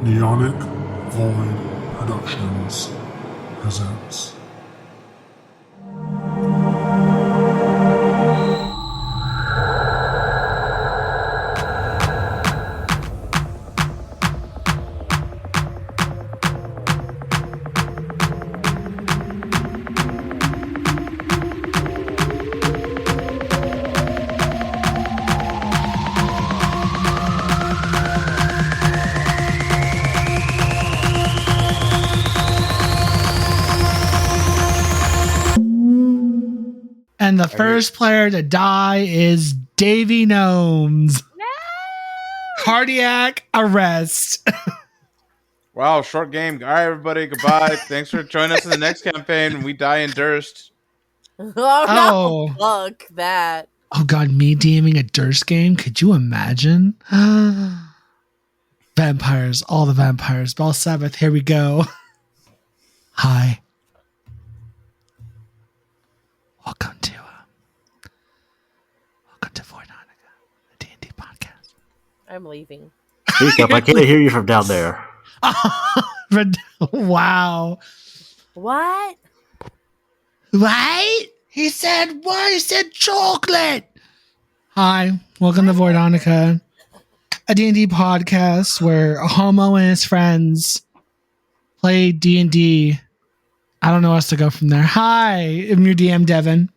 Neonic Void Productions presents. And the first player to die is Davy Gnomes. No! Cardiac arrest. Wow, short game. All right, everybody, goodbye. Thanks for joining us in the next campaign. We die in Durst. Oh, no, fuck that. Oh god, me DMing a Durst game? Could you imagine? Vampires, all the vampires. Bell Sabbath, here we go. Hi. Welcome to Void Hanukkah, a D&D podcast. I'm leaving. Speak up, I can't hear you from down there. Wow. What? What? He said what? He said chocolate. Hi, welcome to Void Hanukkah, a D&D podcast where a homo and his friends play D&D. I don't know where else to go from there. Hi, I'm your DM, Devin.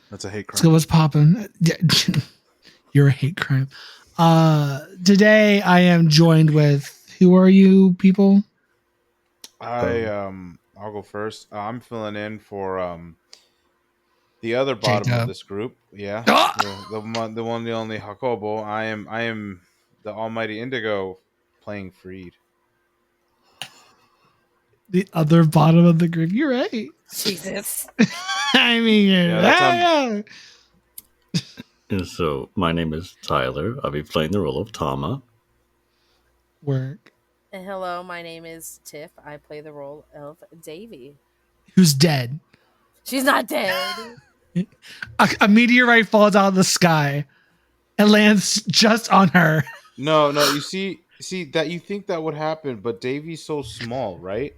That's a hate crime. So what's popping? You're a hate crime. Today I am joined with, who are you people? I'll go first. I'm filling in for the other bottom Jacob. of this group. Yeah, Ah! the one, the only Jacobo. I am the almighty Indigo, playing Freed. The other bottom of the group. You're right. Jesus. I mean, Yeah, And so, my name is Tyler. I'll be playing the role of Tama. Work. And hello, my name is Tiff. I play the role of Davy. Who's dead? She's not dead. A meteorite falls out of the sky and lands just on her. No, you see that you think that would happen, but Davy's so small, right?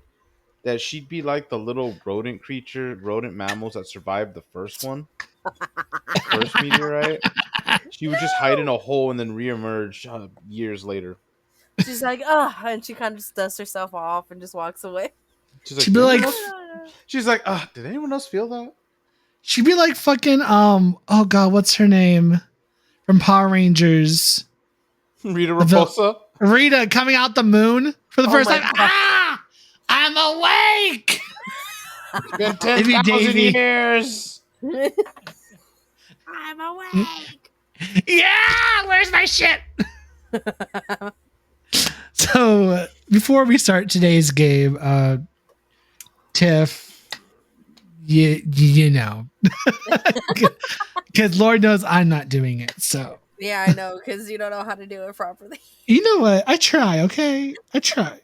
That she'd be like the little rodent mammals that survived the first one, first meteorite. She would just hide in a hole and then reemerge years later. She's like, oh, and she kind of just dusts herself off and just walks away. She'd be like, did anyone else feel that? she'd be like fucking, oh god, what's her name? From Power Rangers. Rita Repulsa? Rita coming out the moon for the Oh first my time. God. Ah! I'm awake! It's been Maybe 10,000 Davy. years. I'm awake. Yeah! Where's my shit? So, before we start today's game, Tiff, you know. Because Lord knows I'm not doing it, so. Yeah, I know, because you don't know how to do it properly. You know what? I try, okay? I try.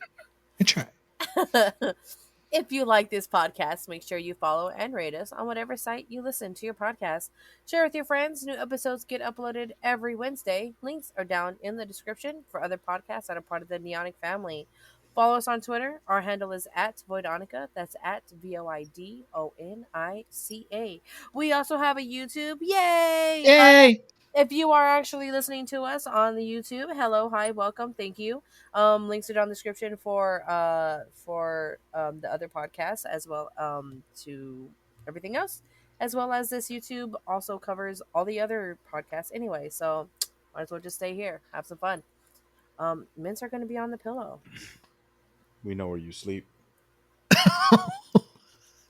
If you like this podcast, make sure you follow and rate us on whatever site you listen to your podcast. Share with your friends. New episodes get uploaded every Wednesday. Links are down in the description for other podcasts that are part of the Neonic family. Follow us on Twitter. Our handle is @Voidonica. That's @VOIDONICA. We also have a YouTube. Yay! Yay! If you are actually listening to us on the YouTube, hello, hi, welcome, thank you. Links are down in the description for the other podcasts, as well to everything else, as well as this YouTube also covers all the other podcasts anyway. So might as well just stay here, have some fun. Mints are going to be on the pillow. We know where you sleep.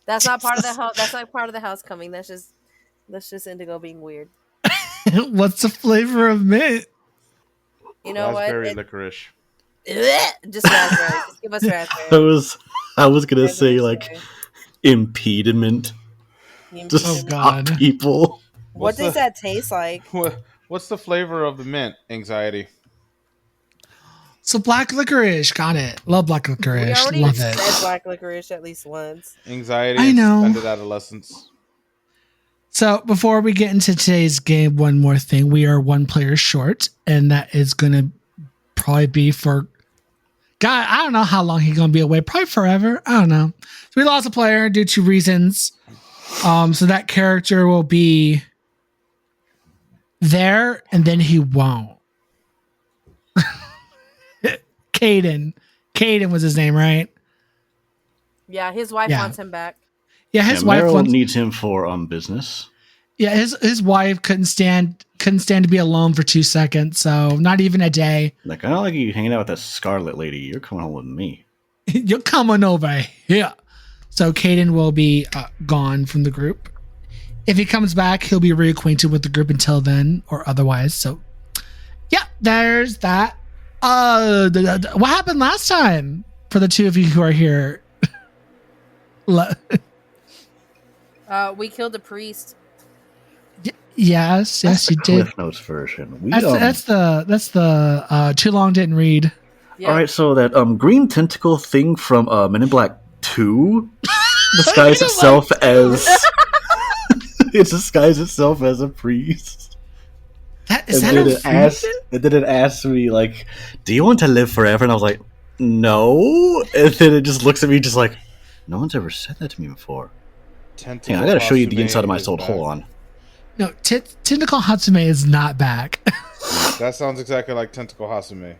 That's not part of the house. That's not part of the house coming. That's just Indigo being weird. What's the flavor of mint? You know Raspberry what? licorice. Just raspberry. Just give us raspberry. I was gonna say like Raspberry. impediment to Oh, stop God. people. What does that taste like? What's the flavor of the mint? Anxiety. So black licorice, got it. Love black We licorice, already love said it. black licorice at least once. Anxiety I and know. suspended adolescence. So before we get into today's game, one more thing. We are one player short, and that is going to probably be for God, I don't know how long he's gonna be away. Probably forever. I don't know. So we lost a player due to reasons. So that character will be there, and then he won't. Caden. Caden was his name, right? Yeah, his wife Yeah. wants him back. Yeah, his wife Meryl wants. needs him for business. Yeah, his wife couldn't stand to be alone for 2 seconds. So not even a day. Like, I don't like you hanging out with that Scarlet lady. You're coming home with me. You're coming over here. So Caden will be gone from the group. If he comes back, he'll be reacquainted with the group until then, or otherwise. So, yeah, there's that. What happened last time for the two of you who are here? We killed a priest. Yes, That's you the did. Cliff Notes version. That's the too long didn't read. Yeah. All right, so that green tentacle thing from Men in Black 2 disguised itself as it disguised itself as a priest. Is And that then it asked me, like, do you want to live forever? And I was like, no. And then it just looks at me just like, no one's ever said that to me before. Hang on, I gotta show you the inside of my soul. Hold on. No, Tentacle Hatsume is not back. That sounds exactly like Tentacle Hasume.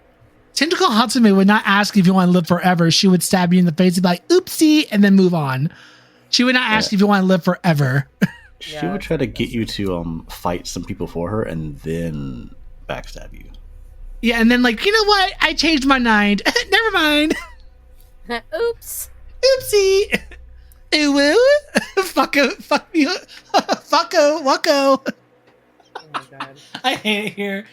Tentacle Hatsume would not ask if you want to live forever. She would stab you in the face and be like, oopsie, and then move on. She would not ask if you want to live forever. She would try to get you to fight some people for her and then backstab you. Yeah, and then like, you know what? I changed my mind. Never mind. Oops. Oopsie. Ooh woo. Fucko. Fuck you. Fucko. Wacko. Oh my god. I hate it here.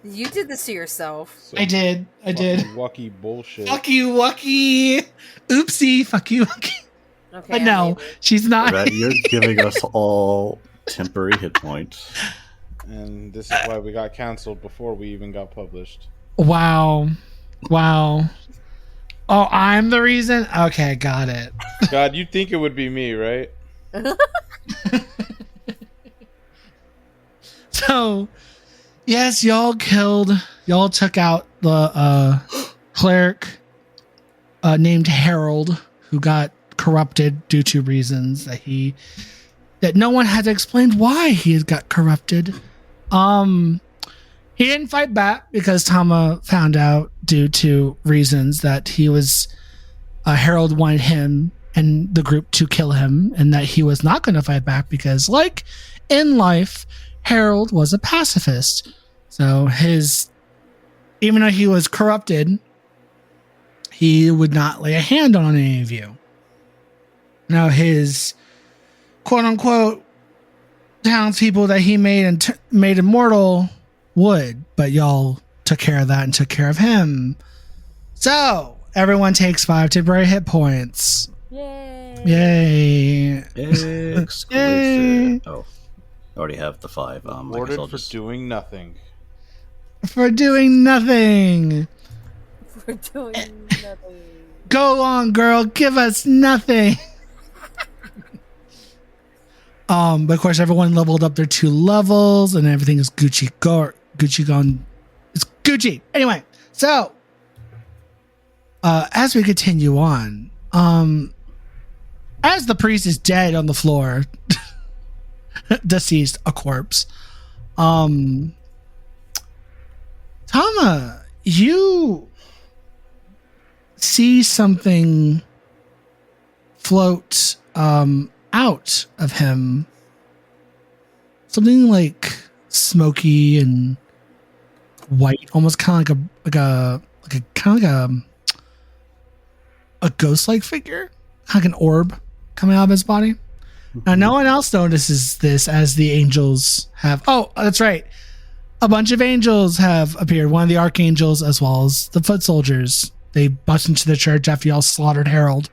You did this to yourself. So I did. Wacky bullshit. Fuck you, Wacky. Oopsie. Fuck you, Wacky. Okay. But no, she's not. Right, you're giving us all temporary hit points. And this is why we got canceled before we even got published. Wow. Oh, I'm the reason? Okay, got it. God, you'd think it would be me, right? So, yes, y'all took out the cleric named Harold, who got corrupted due to reasons that no one has explained why he got corrupted. He didn't fight back because Tama found out due to reasons that he was Harold wanted him and the group to kill him, and that he was not going to fight back because, like in life, Harold was a pacifist. So even though he was corrupted, he would not lay a hand on any of you. Now his quote unquote townspeople that he made made immortal would, but y'all took care of that and took care of him. So everyone takes 5 temporary hit points. Yay! Exclusive. Yay. Oh, I already have the 5. Ordered for doing nothing. For doing nothing. For doing nothing. Go on, girl. Give us nothing. But of course, everyone leveled up their 2 levels, and everything is Gucci gone. It's Gucci. Anyway, so as we continue on, as the priest is dead on the floor, deceased, a corpse. Tama, you see something float out of him. Something like smoky and white, almost kind of like a ghost-like figure, like an orb coming out of his body. Now, no one else notices this as the angels have. Oh, that's right. A bunch of angels have appeared. One of the archangels, as well as the foot soldiers. They bust into the church after y'all slaughtered Harold.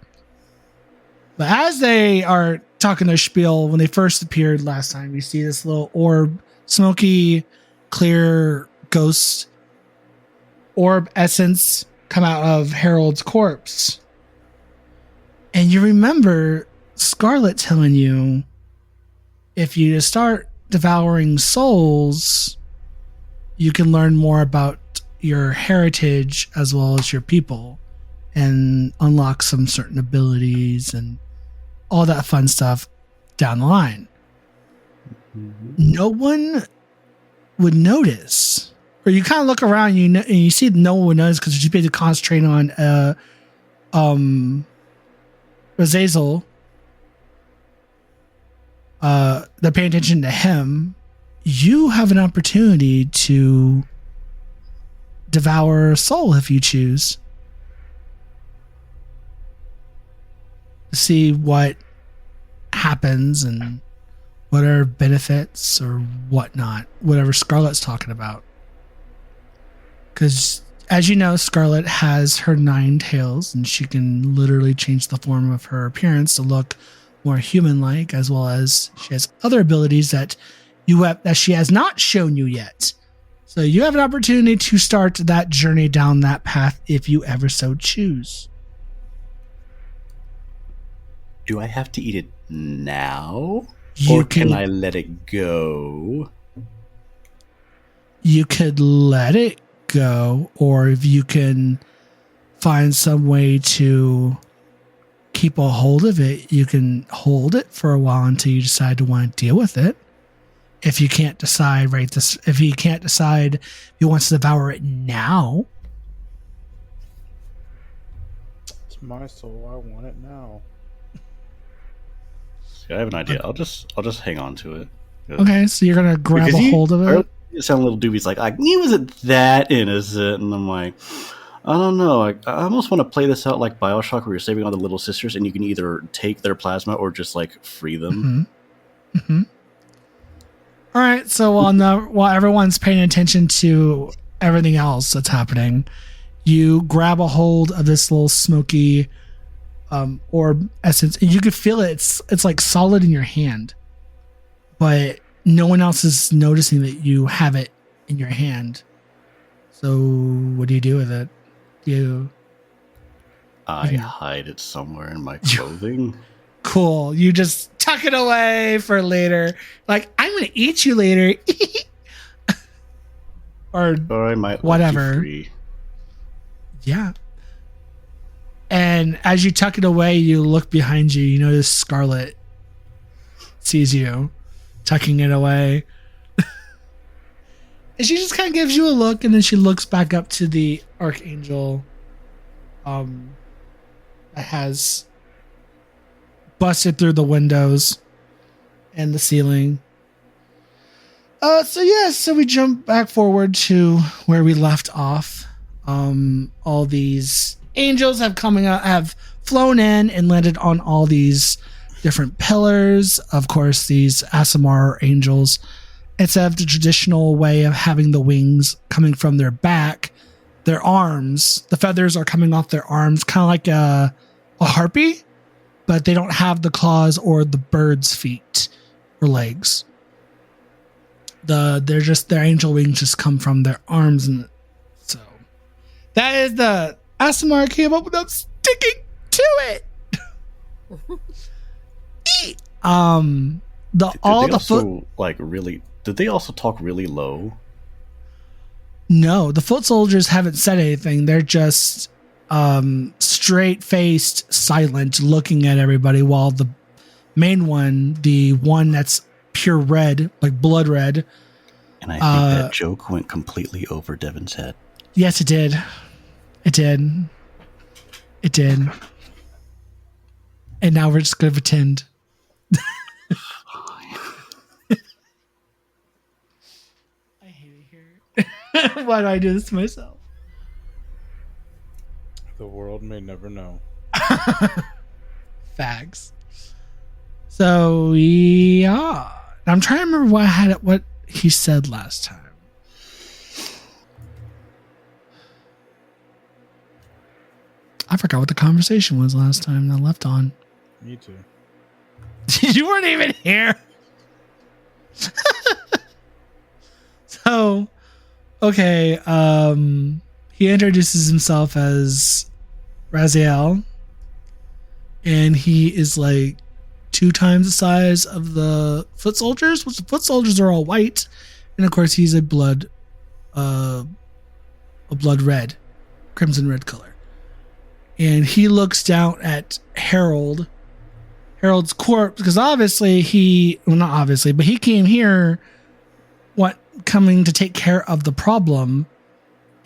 But as they are talking their spiel, when they first appeared last time, you see this little orb, smoky, clear ghost orb essence come out of Harold's corpse. And you remember Scarlet telling you, if you start devouring souls, you can learn more about your heritage as well as your people and unlock some certain abilities and all that fun stuff down the line. No one would notice, or you kind of look around and you see no one would notice because you're just basically concentrating on Azazel. They're paying attention to him. You have an opportunity to devour a soul if you choose. See what happens and what are benefits or whatnot, whatever Scarlet's talking about. Because, as you know, Scarlet has her 9 tails, and she can literally change the form of her appearance to look more human-like, as well as she has other abilities that she has not shown you yet. So you have an opportunity to start that journey down that path if you ever so choose. Do I have to eat it now? Or can I let it go? You could let it go, or if you can find some way to keep a hold of it, you can hold it for a while until you decide to want to deal with it. If you can't decide if he wants to devour it now. It's my soul. I want it now. I have an idea. I'll just hang on to it. Okay, so you're gonna grab a hold of it. You sound a little dubious, like he wasn't that innocent, and I'm like, I don't know. I almost want to play this out like BioShock, where you're saving all the little sisters, and you can either take their plasma or just like free them. All right. So while everyone's paying attention to everything else that's happening, you grab a hold of this little smoky orb essence, and you can feel it. It's like solid in your hand, but no one else is noticing that you have it in your hand. So what do you do with it? I hide it somewhere in my clothing. Cool. You just tuck it away for later. Like, I'm going to eat you later. or I might whatever. Let you free. Yeah. And as you tuck it away, you look behind you. You notice Scarlet sees you tucking it away. And she just kind of gives you a look, and then she looks back up to the Archangel that has busted through the windows and the ceiling. So we jump back forward to where we left off. All these angels have flown in and landed on all these different pillars. Of course, these Aasimar angels, instead of the traditional way of having the wings coming from their back, their arms, the feathers are coming off their arms, kind of like a harpy, but they don't have the claws or the bird's feet or legs. Their angel wings just come from their arms, and so that is the Aasimar came up without sticking to it. Did they also talk really low? No, the foot soldiers haven't said anything. They're just straight-faced, silent, looking at everybody, while the main one, the one that's pure red, like blood red. And I think that joke went completely over Devin's head. Yes, it did. It did. It did. And now we're just going to pretend. I hate it here. Why do I do this to myself? The world may never know. Facts. So, yeah. I'm trying to remember what he said last time. I forgot what the conversation was last time that I left on. Me too. You weren't even here. So, okay. He introduces himself as Raziel, and he is like 2 times the size of the foot soldiers, which the foot soldiers are all white, and of course he's a blood a blood red, crimson red color. And he looks down at Harold's corpse, because obviously not obviously, but he came here coming to take care of the problem.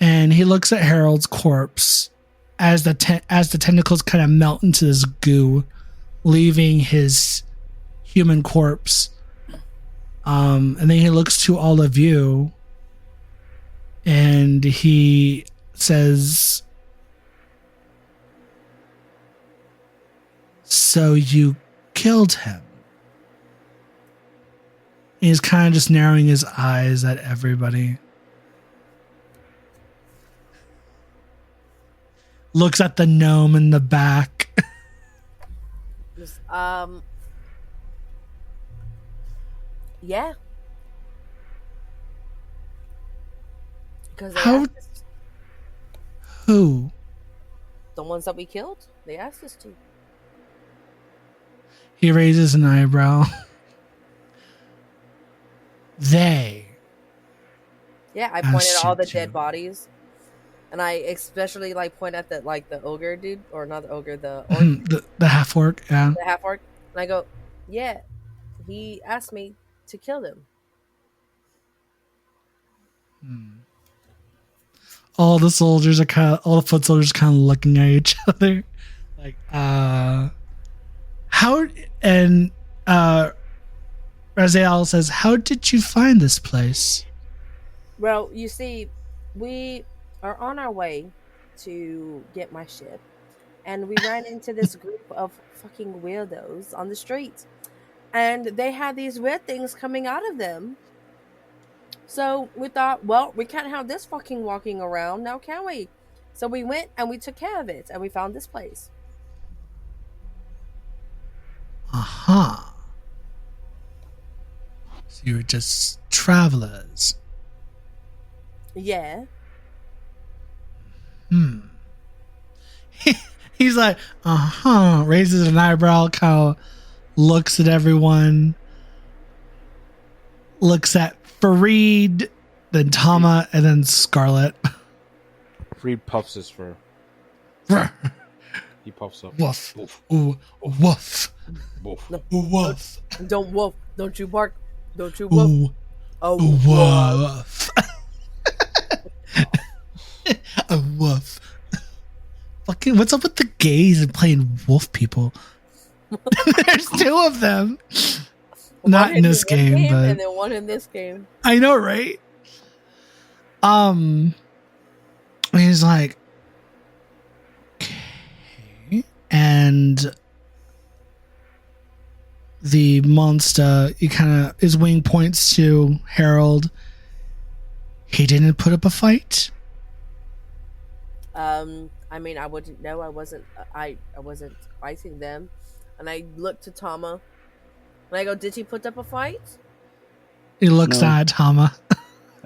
And he looks at Harold's corpse as the tentacles kind of melt into this goo, leaving his human corpse. And then he looks to all of you and he says, "So you killed him?" He's kind of just narrowing his eyes at everybody. Looks at the gnome in the back. Just, yeah. Because Who? The ones that we killed, they asked us to. He raises an eyebrow. They. Yeah, I pointed at all the dead bodies. And I especially point at the ogre dude, or not the ogre, the orc. the half orc, yeah. The half orc. And I go, yeah, he asked me to kill him. All the foot soldiers kind of looking at each other. Like, how, and Raziel says, "How did you find this place?" Well, you see, we are on our way to get my ship, and we ran into this group of fucking weirdos on the street, and they had these weird things coming out of them. So we thought, well, we can't have this fucking walking around now, can we? So we went and we took care of it, and we found this place. Uh-huh. So you were just travelers. Yeah. He's like, uh-huh. Raises an eyebrow, kind of looks at everyone. Looks at Fareed, then Tama, and then Scarlet. Fareed puffs his fur. He puffs up. Woof. Woof. Ooh, woof. Woof. No, Woof. don't woof. Don't you bark. Don't you woof. Ooh, Oh, woof. A woof. Fucking, what's up with the gays and playing wolf people? There's two of them. Not in this game, but and then one in this game. I know, right? He's like, okay, and the monster, his wing points to Harold. He didn't put up a fight. I mean, I wouldn't know. I wasn't fighting them, and I looked to Tama, and I go, "Did he put up a fight?" He looks at Tama.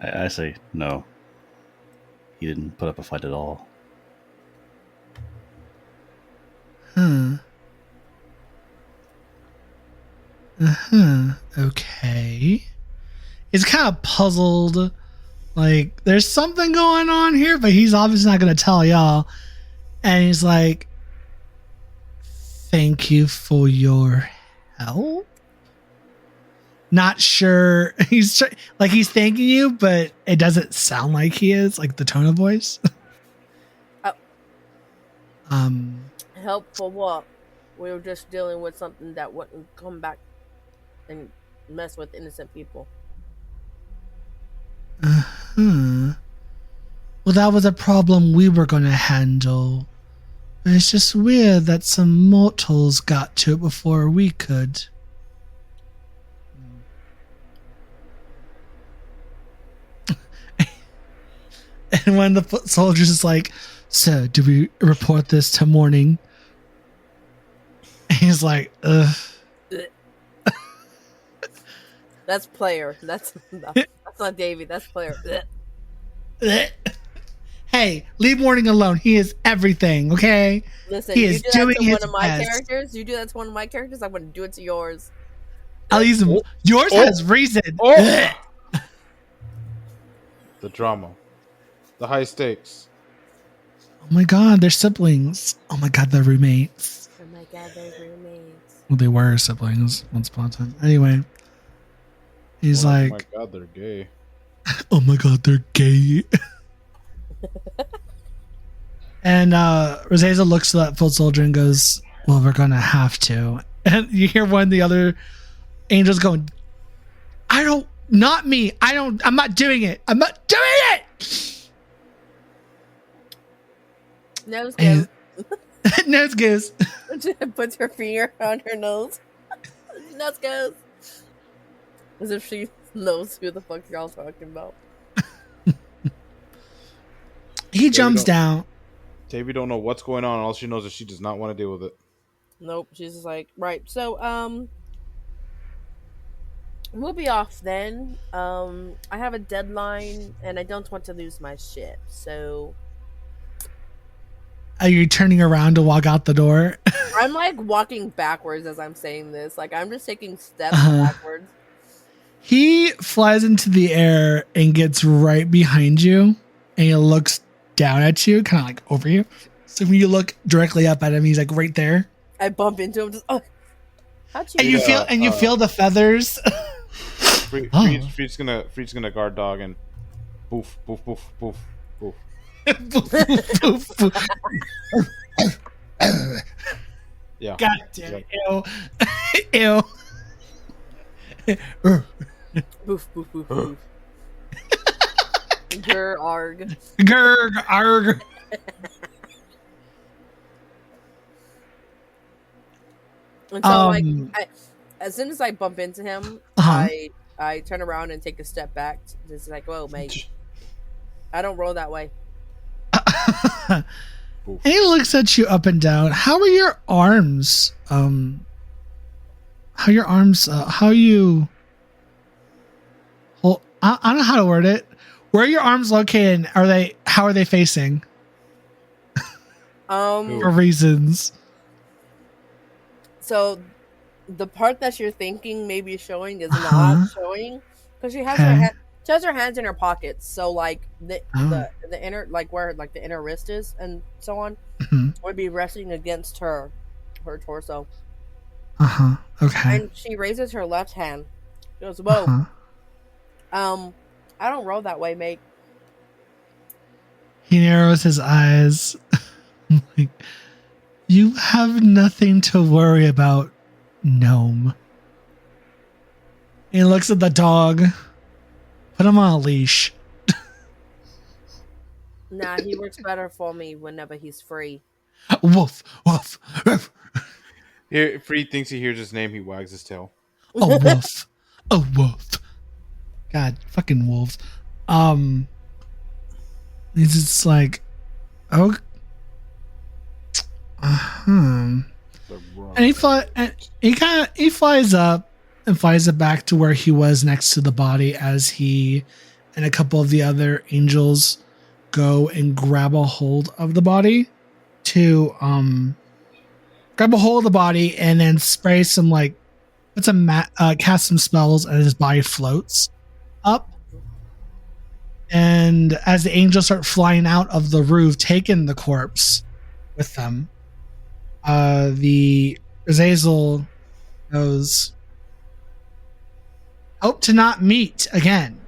I say no. He didn't put up a fight at all. Okay. He's kind of puzzled. Like, there's something going on here, but he's obviously not going to tell y'all. And he's like, "Thank you for your help." Not sure. He's thanking you, but it doesn't sound like he is, like the tone of voice. Help for what? We were just dealing with something that wouldn't come back and mess with innocent people. Well, that was a problem we were going to handle. But it's just weird that some mortals got to it before we could. And when the foot soldiers is like, "So, do we report this to morning?" And he's like, ugh. That's player. That's not Davey. That's player. Hey, leave Morning alone. He is everything, okay? Listen, he you is do doing that to one his of my best. characters. You do that to one of my characters. I'm going to do it to yours. At least yours has reason. The drama. The high stakes. Oh my god, they're siblings. Oh my god, they're roommates. Oh my god, they're roommates. Well, they were siblings once upon a time. Anyway, he's Oh like, my god, they're gay. oh my god, they're gay. And Roseza looks to that foot soldier and goes, well, we're gonna have to. And you hear one of the other angels going, I'm not doing it. I'm not doing it. Nose goes. Nose goes. Puts her finger on her nose. Nose goes. As if she knows who the fuck y'all talking about. He jumps down. Tavy don't know what's going on. All she knows is she does not want to deal with it. Nope. She's just like, right. So, we'll be off then. I have a deadline and I don't want to lose my ship. So, Are you turning around to walk out the door? I'm like walking backwards as I'm saying this. Like, I'm just taking steps backwards. He flies into the air and gets right behind you, and he looks down at you, kind of like over you. So when you look directly up at him, he's like right there. I bump into him. Just, how'd you? And you feel the feathers. Freed's gonna guard dog and boof boof boof boof boof. Yeah. God damn it! Ew. Ew. Boof boof boof boof. Grr arg. Grr arg. And so, as soon as I bump into him, I turn around and take a step back. Just like, whoa, mate. I don't roll that way. And he looks at you up and down. How are your arms? How you? Well, I don't know how to word it. Where are your arms located? How are they facing? For reasons. So, the part that you're thinking maybe showing is not showing because she has her hands in her pockets. So, like the inner, like where like the inner wrist is, and so on, would be resting against her torso. Okay. And she raises her left hand. She goes, "Whoa, I don't roll that way, mate." He narrows his eyes. Like, you have nothing to worry about, gnome. He looks at the dog. Put him on a leash. Nah, he works better for me whenever he's free. Woof, woof, woof. Here, Freed thinks he hears his name. He wags his tail. A wolf. A wolf. God, fucking wolves. He's just like, oh. And he flies up and flies it back to where he was next to the body as he and a couple of the other angels go and grab a hold of the body and then spray some cast some spells and his body floats up. And as the angels start flying out of the roof, taking the corpse with them, the Azazel goes, hope to not meet again.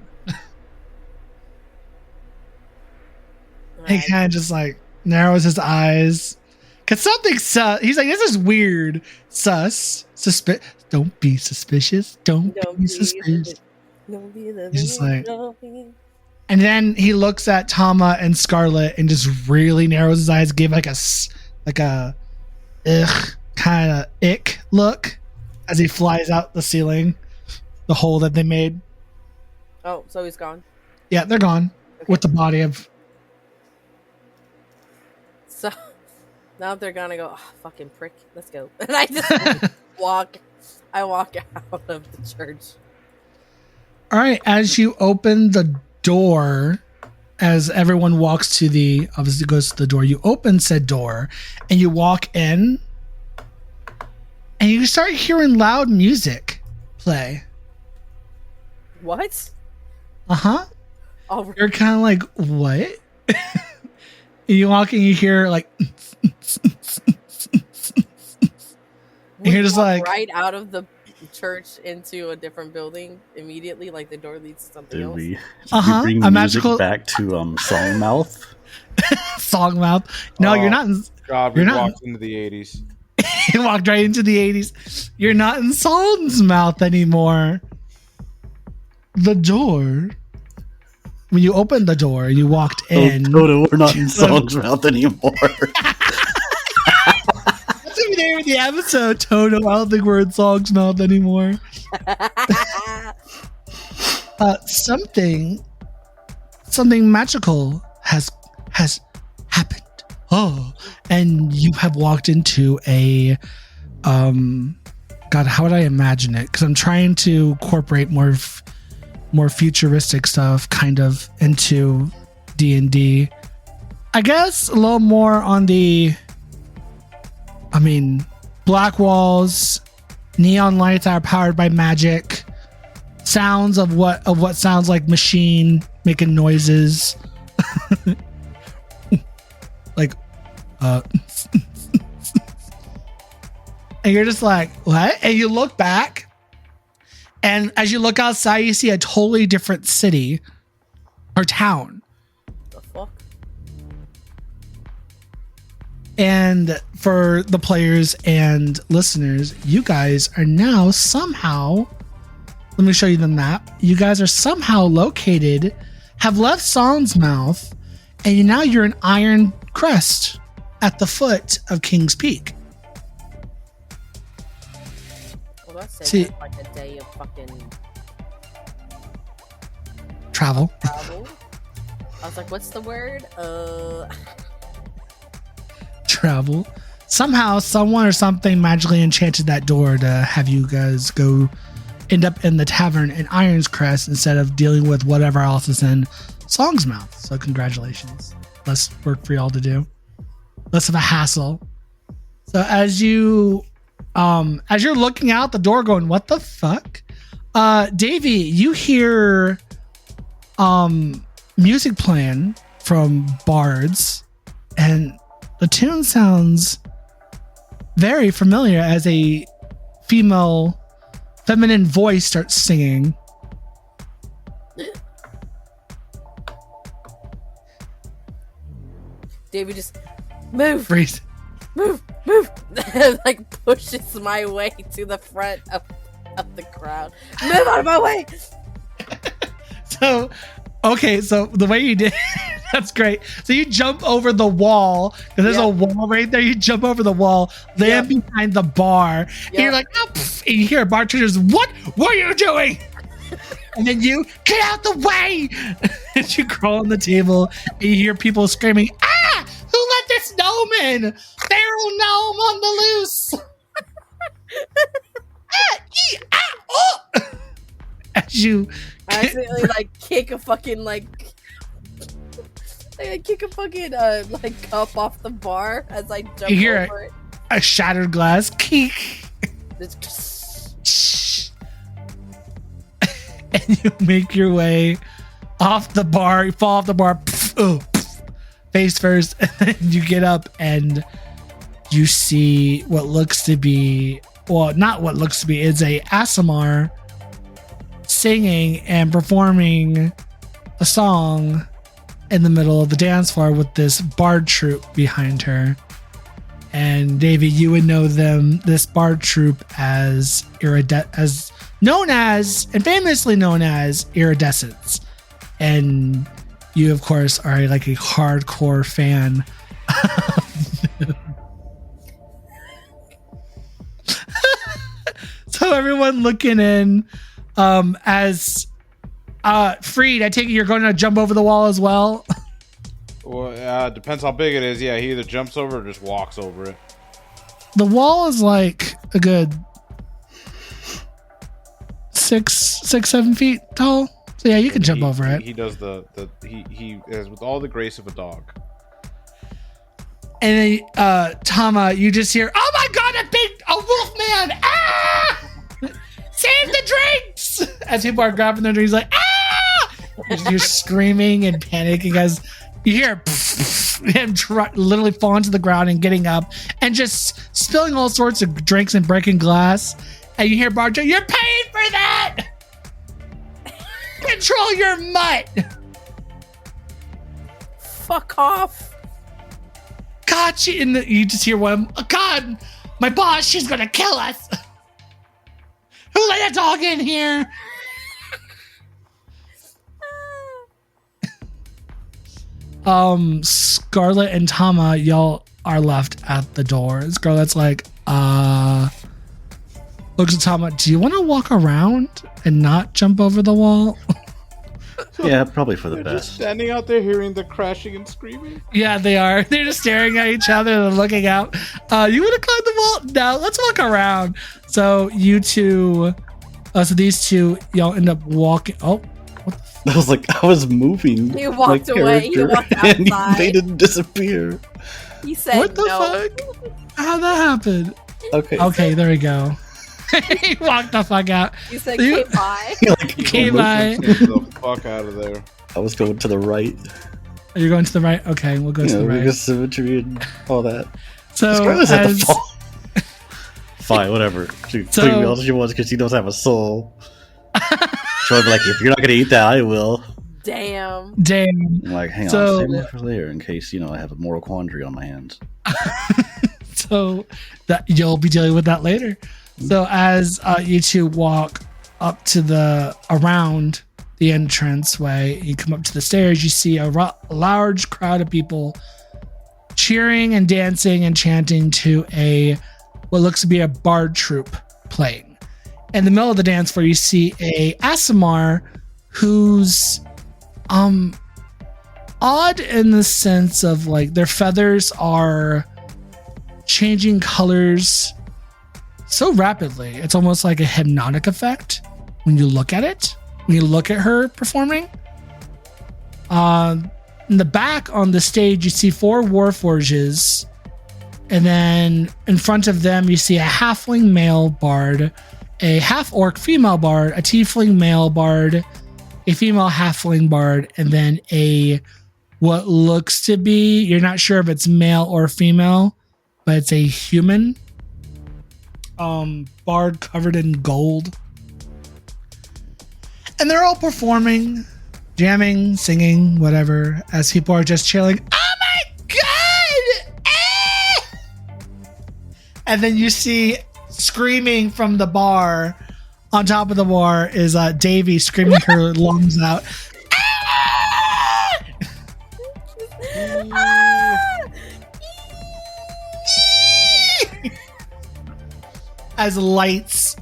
He kind of just like narrows his eyes. Cause something sus. He's like, this is weird. Sus. Don't be suspicious. Don't be suspicious. He's just like, and then he looks at Tama and Scarlet and just really narrows his eyes, give like a kind of ick look as he flies out the ceiling, the hole that they made. Oh, so he's gone. Yeah, they're gone with the body of. So now they're gonna go, oh, fucking prick. Let's go. And I just walk out of the church. All right, as you open the door, as everyone walks to obviously goes to the door, you open said door and you walk in and you start hearing loud music play. What? Uh-huh. You're kind of like, what? You walk and you hear like, you're just like right out of the church into a different building immediately, like the door leads to something else. We bring a music magical back to Songmouth. Songmouth. No, you're not in. God, we walked into the 80s. You walked right into the 80s. You're not in Songsmouth anymore. The door. When you opened the door, you walked in. Toto, we're not in Songsmouth anymore. That's the name of the episode, Toto. I don't think we're in Songsmouth anymore. Something magical has happened. Oh, and you have walked into a God, how would I imagine it? Because I'm trying to incorporate more futuristic stuff kind of into D&D. I guess a little more on the, black walls, neon lights that are powered by magic, sounds of what sounds like machine making noises. Like, and you're just like, what? And you look back, and as you look outside, you see a totally different city or town. The fuck? And for the players and listeners, you guys are now somehow, let me show you the map. You guys are somehow located, have left Songsmouth, and now you're in Iron Crest at the foot of King's Peak. Well, that's See, like a day of fucking travel. travel. I was like, what's the word? Travel. Somehow, someone or something magically enchanted that door to have you guys go end up in the tavern in Iron's Crest instead of dealing with whatever else is in Songsmouth. So congratulations. Less work for y'all to do. Less of a hassle. So as you're looking out the door going, what the fuck? Davey, you hear music playing from bards, and the tune sounds very familiar as a feminine voice starts singing. David just move, Freeze. move, like pushes my way to the front of the crowd. Move out of my way. So the way you did, that's great. So you jump over the wall, because there's a wall right there. You jump over the wall, land behind the bar, and you're like, oh, and you hear a bartender's, what are you doing? And then you get out the way, and you crawl on the table, and you hear people screaming, ah, who let this gnome in? Feral gnome on the loose. As you I accidentally kick a fucking cup off the bar as I jump You hear over it. a shattered glass, keek. And you make your way off the bar. You fall off the bar, face first, and then you get up and you see what looks to be, well, not what looks to be, it's a Asimar singing and performing a song in the middle of the dance floor with this bard troupe behind her. And Davey, you would know this bard troupe as famously known as Iridescence. And you, of course, are like a hardcore fan. So everyone looking in, as Freed, I take it you're going to jump over the wall as well. Well, depends how big it is. Yeah, he either jumps over or just walks over it. The wall is like a good 6-7 feet tall. So yeah, you can jump over it. He does he is with all the grace of a dog. And then, Tama, you just hear, oh my god, a wolf man! Ah! Save the drinks! As people are grabbing their drinks, like, ah! You're screaming and panicking as You hear him literally falling to the ground and getting up and just spilling all sorts of drinks and breaking glass. And you hear Barjo, "You're paying for that! Control your mutt!" Fuck off. God, you just hear one, "Oh, God, my boss, she's gonna kill us. Who let that dog in here?" Scarlet and Tama, y'all are left at the door. Scarlet's like, looks at Tama, "Do you want to walk around and not jump over the wall?" Yeah, probably for the They're best. just standing out there hearing the crashing and screaming. Yeah, they are. They're just staring at each other and looking out. You want to climb the wall? No, let's walk around. So you two, so these two, y'all end up walking. Oh, I was like, I was moving. You walked my away. You character, walked and outside. they didn't disappear. He said what the no. fuck? How'd that happen? Okay. There we go. He walked the fuck out. You said You- okay, bye. Like, Okay, bye. Get the fuck out of there. I was going to the right. Are you going to the right? Okay, we'll go to the right. because symmetry and all that. So Scarlett's at the as, fall. Fine, whatever. She So- putting me all she wants because she doesn't have a soul. She'll be like, if you're not gonna eat that, I will. Damn. damn. I'm like, hang So- on, save me for later in case I have a moral quandary on my hands. So that you'll be dealing with that later. So as you two walk up to around the entrance way, you come up to the stairs, you see a large crowd of people cheering and dancing and chanting to what looks to be a bard troupe playing. In the middle of the dance floor, you see a Aasimar who's odd in the sense of like their feathers are changing colors so rapidly. It's almost like a hypnotic effect when you look at it, when you look at her performing. In the back on the stage, you see 4 warforges, and then in front of them, you see a halfling male bard, a half-orc female bard, a tiefling male bard, a female halfling bard, and then what looks to be, you're not sure if it's male or female, but it's a human bard covered in gold. And they're all performing, jamming, singing, whatever, as people are just chilling. "Oh my god!" And then you see screaming from the bar, on top of the bar is Davy screaming her lungs out. As lights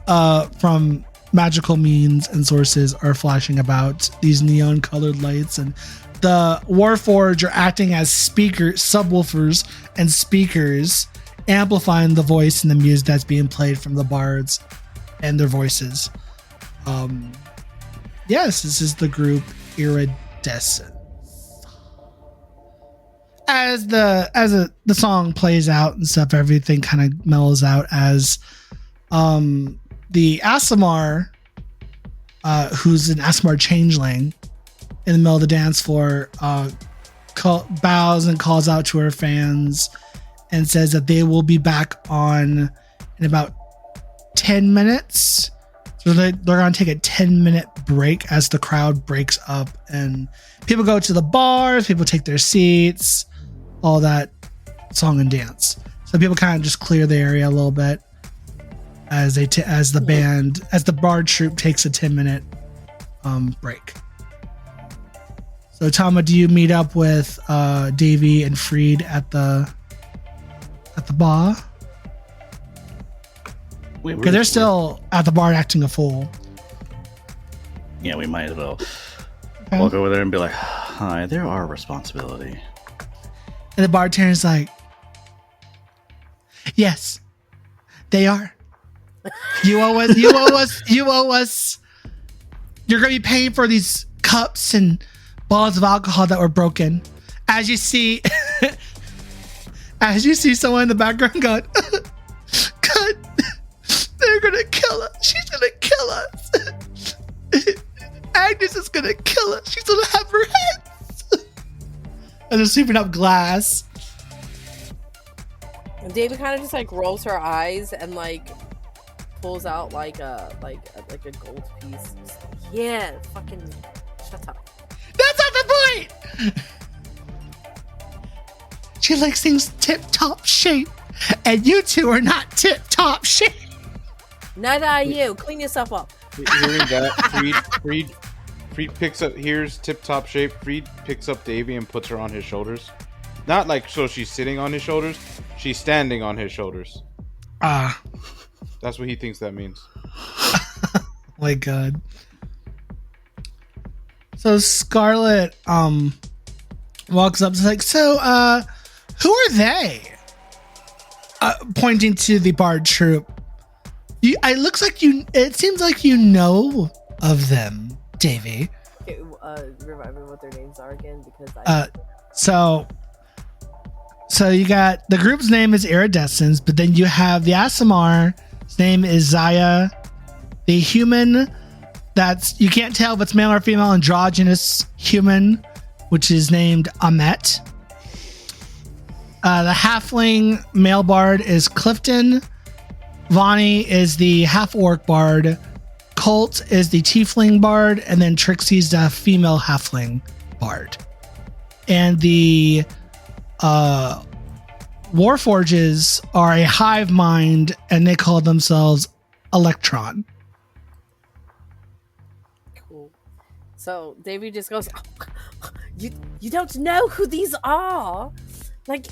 from magical means and sources are flashing about, these neon colored lights, and the Warforged are acting as subwoofers and speakers, amplifying the voice and the music that's being played from the bards and their voices. Yes, this is the group Iridescent. As the song plays out and stuff, everything kind of mellows out as the Aasimar, who's an Aasimar changeling, in the middle of the dance floor, bows and calls out to her fans and says that they will be back on in about 10 minutes. So they're going to take a 10-minute break as the crowd breaks up and people go to the bars, people take their seats, all that song and dance. So people kind of just clear the area a little bit as the bard troupe takes a 10-minute break. So Tama, do you meet up with Davy and Freed at the bar? Because they're still at the bar acting a fool. Yeah, we might as well walk over there and be like, "Hi, they're our responsibility." And the bartender's like, "Yes, they are. You owe us. You owe us. You owe us. You're going to be paying for these cups and bottles of alcohol that were broken." As you see someone in the background going, "God, they're going to kill us. She's going to kill us. Agnes is going to kill us. She's going to have her head." And they're sweeping up glass. And David kind of just like rolls her eyes and like pulls out like a gold piece. Just like, yeah, fucking shut up. That's not the point. She likes things tip-top shape, and you two are not tip-top shape. Neither are you. Clean yourself up. Hearing that, Freed picks up. Here's tip-top shape. Freed picks up Davy and puts her on his shoulders. Not like so she's sitting on his shoulders. She's standing on his shoulders. That's what he thinks that means. My God. So Scarlet walks up. It's like, so who are they? Pointing to the bard troop. It looks like you. It seems like you know of them, Davy. Okay, remind me what their names are again, because So you got the group's name is Iridescence, but then you have the Aasimar. His name is Zaya. The human that's you can't tell if it's male or female androgynous human, which is named Amet. The halfling male bard is Clifton. Vonnie is the half-orc bard. Colt is the tiefling bard. And then Trixie's the female halfling bard. And the Warforges are a hive mind, and they call themselves Electron. cool. So Davy just goes, you don't know who these are? Like,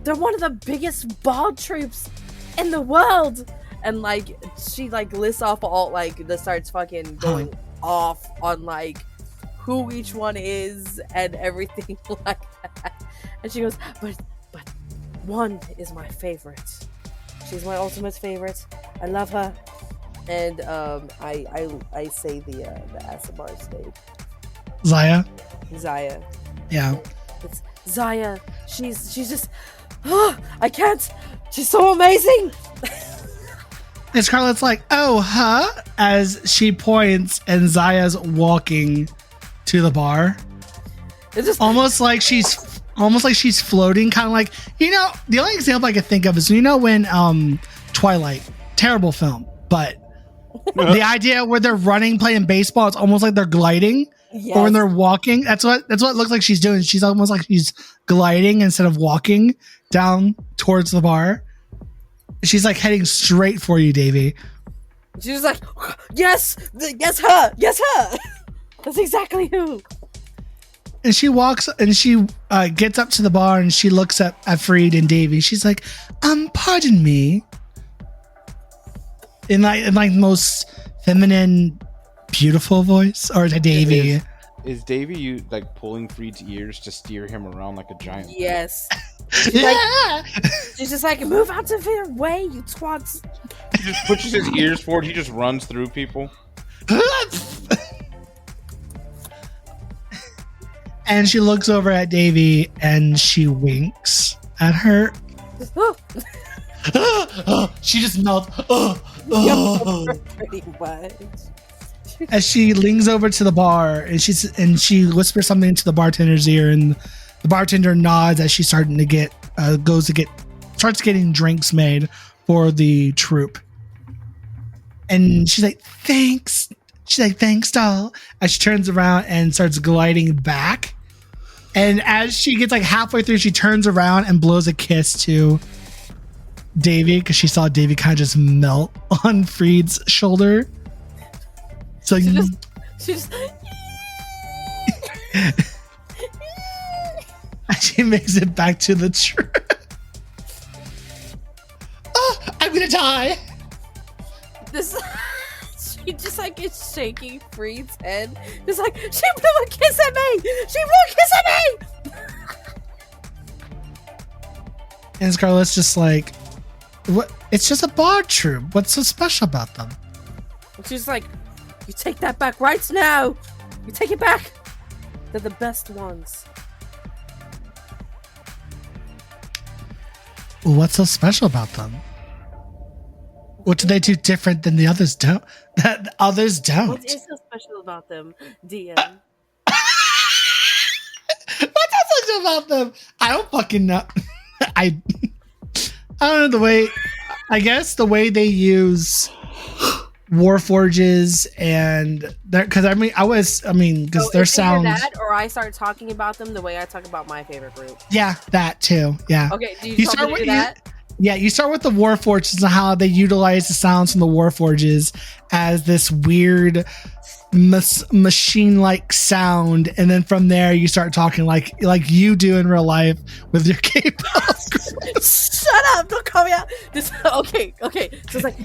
they're one of the biggest bard troops in the world. And like she like lists off all like starts fucking going off on like who each one is and everything like that. And she goes, but one is my favorite. She's my ultimate favorite. I love her. And I say the Aasimar name. Zaya. Yeah. It's Zaya. She's just I can't. She's so amazing. And Scarlett's like, oh, huh? As she points and Zaya's walking to the bar. It's just almost like she's floating, kind of like, the only example I could think of is, when Twilight, terrible film, but the idea where they're running, playing baseball, it's almost like they're gliding. Yes. Or when they're walking, that's what it looks like she's doing. She's almost like she's gliding instead of walking down towards the bar. She's like heading straight for you, Davey. She's like, yes, her. That's exactly who. And she walks and she gets up to the bar and she looks at Freed and Davey. She's like, pardon me. In like most feminine, beautiful voice, or to Davey. Is Davey you like pulling Freed's ears to steer him around like a giant? Yes. Yeah. She's just like, move out of their way, you twats. He just pushes his ears forward. He just runs through people. And she looks over at Davy and she winks at her. She just melts. Pretty much. As she leans over to the bar and she whispers something into the bartender's ear, and the bartender nods as she's starting to get starts getting drinks made for the troupe. And she's like, thanks. She's like, thanks, doll. As she turns around and starts gliding back. And as she gets like halfway through, she turns around and blows a kiss to Davy, because she saw Davy kind of just melt on Freed's shoulder. So she just she makes it back to the tree. Oh, I'm gonna die. She just like is shaking Freed's head. Just like, she blew a kiss at me. And Scarlett's just like, what? It's just a bard troop. What's so special about them? And she's like, you take that back right now. You take it back. They're the best ones. What's so special about them? What do they do different than the others don't? That others don't. What is so special about them, DM? What's so special about them. I don't fucking know. I don't know the way. I guess the way they use Warforges and because because their sounds. That, or I start talking about them the way I talk about my favorite group. Yeah, that too. Yeah. Okay. Do you start with that? You start with the Warforges and how they utilize the sounds from the Warforges as this weird machine-like sound, and then from there you start talking like you do in real life with your K-pop. Shut up! Don't call me out. Okay. So it's like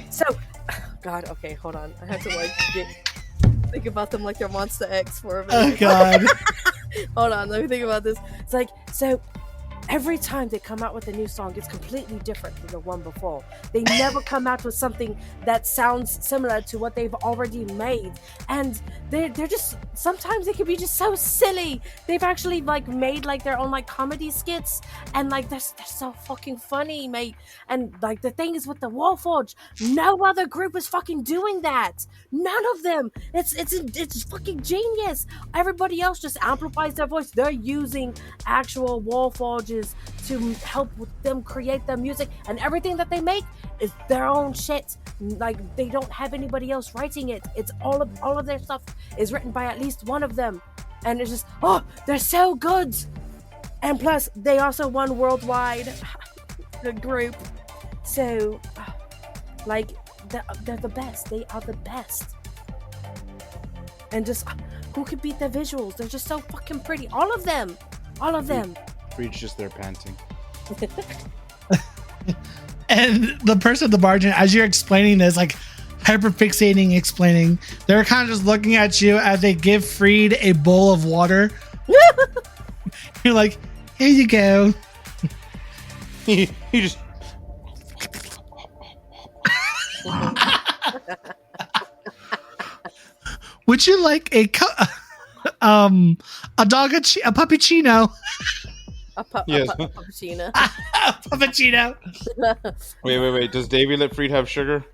God. Okay, hold on. I have to think about them like they're Monster X for a minute. Oh God. Hold on. Let me think about this. It's like so. Every time they come out with a new song, it's completely different than the one before. They never come out with something that sounds similar to what they've already made. And they're just, sometimes they can be just so silly. They've actually made their own comedy skits, and they're so fucking funny, mate. And the thing is with the Warforge, no other group is fucking doing that. None of them. It's fucking genius. Everybody else just amplifies their voice. They're using actual Warforges to help with them create their music, and everything that they make is their own shit. They don't have anybody else writing it. It's all of their stuff is written by at least one of them, and it's just they're so good. And plus they also won worldwide, the group. So they're the best. They are the best. And just who could beat their visuals? They're just so fucking pretty. All of them. Reach just there panting. And the person at the bartender, as you're explaining this, explaining, they're kind of just looking at you as they give Freed a bowl of water. You're like, here you go. he just Would you like a puppuccino? Yes. A puppuccino. Puppuccino. Wait. Does Davey let Freed have sugar?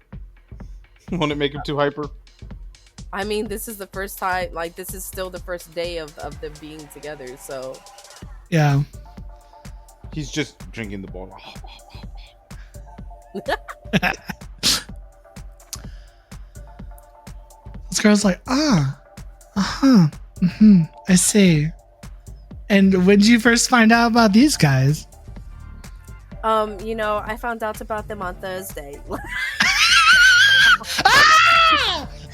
Won't it make him too hyper? I mean, this is the first time. This is still the first day of them being together. So. Yeah. He's just drinking the bowl. This girl's like, I see. And when did you first find out about these guys? I found out about them on Thursday.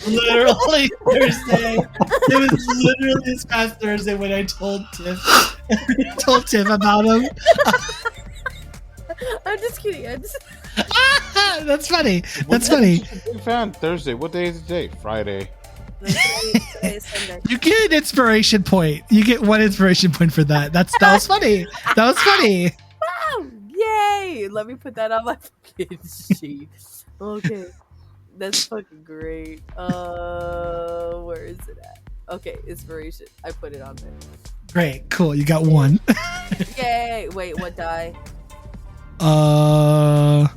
Literally Thursday. It was literally this past Thursday when I told Tiff about him. I'm just kidding. That's funny. That's funny. Big fan. Thursday. What day is it today? Friday. You get an inspiration point. You get one inspiration point for that. That was funny. That was funny. Wow! Yay! Let me put that on my fucking sheet. Okay, that's fucking great. Where is it at? Okay, inspiration. I put it on there. Great. Cool. You got one. Yay! Wait, what die? A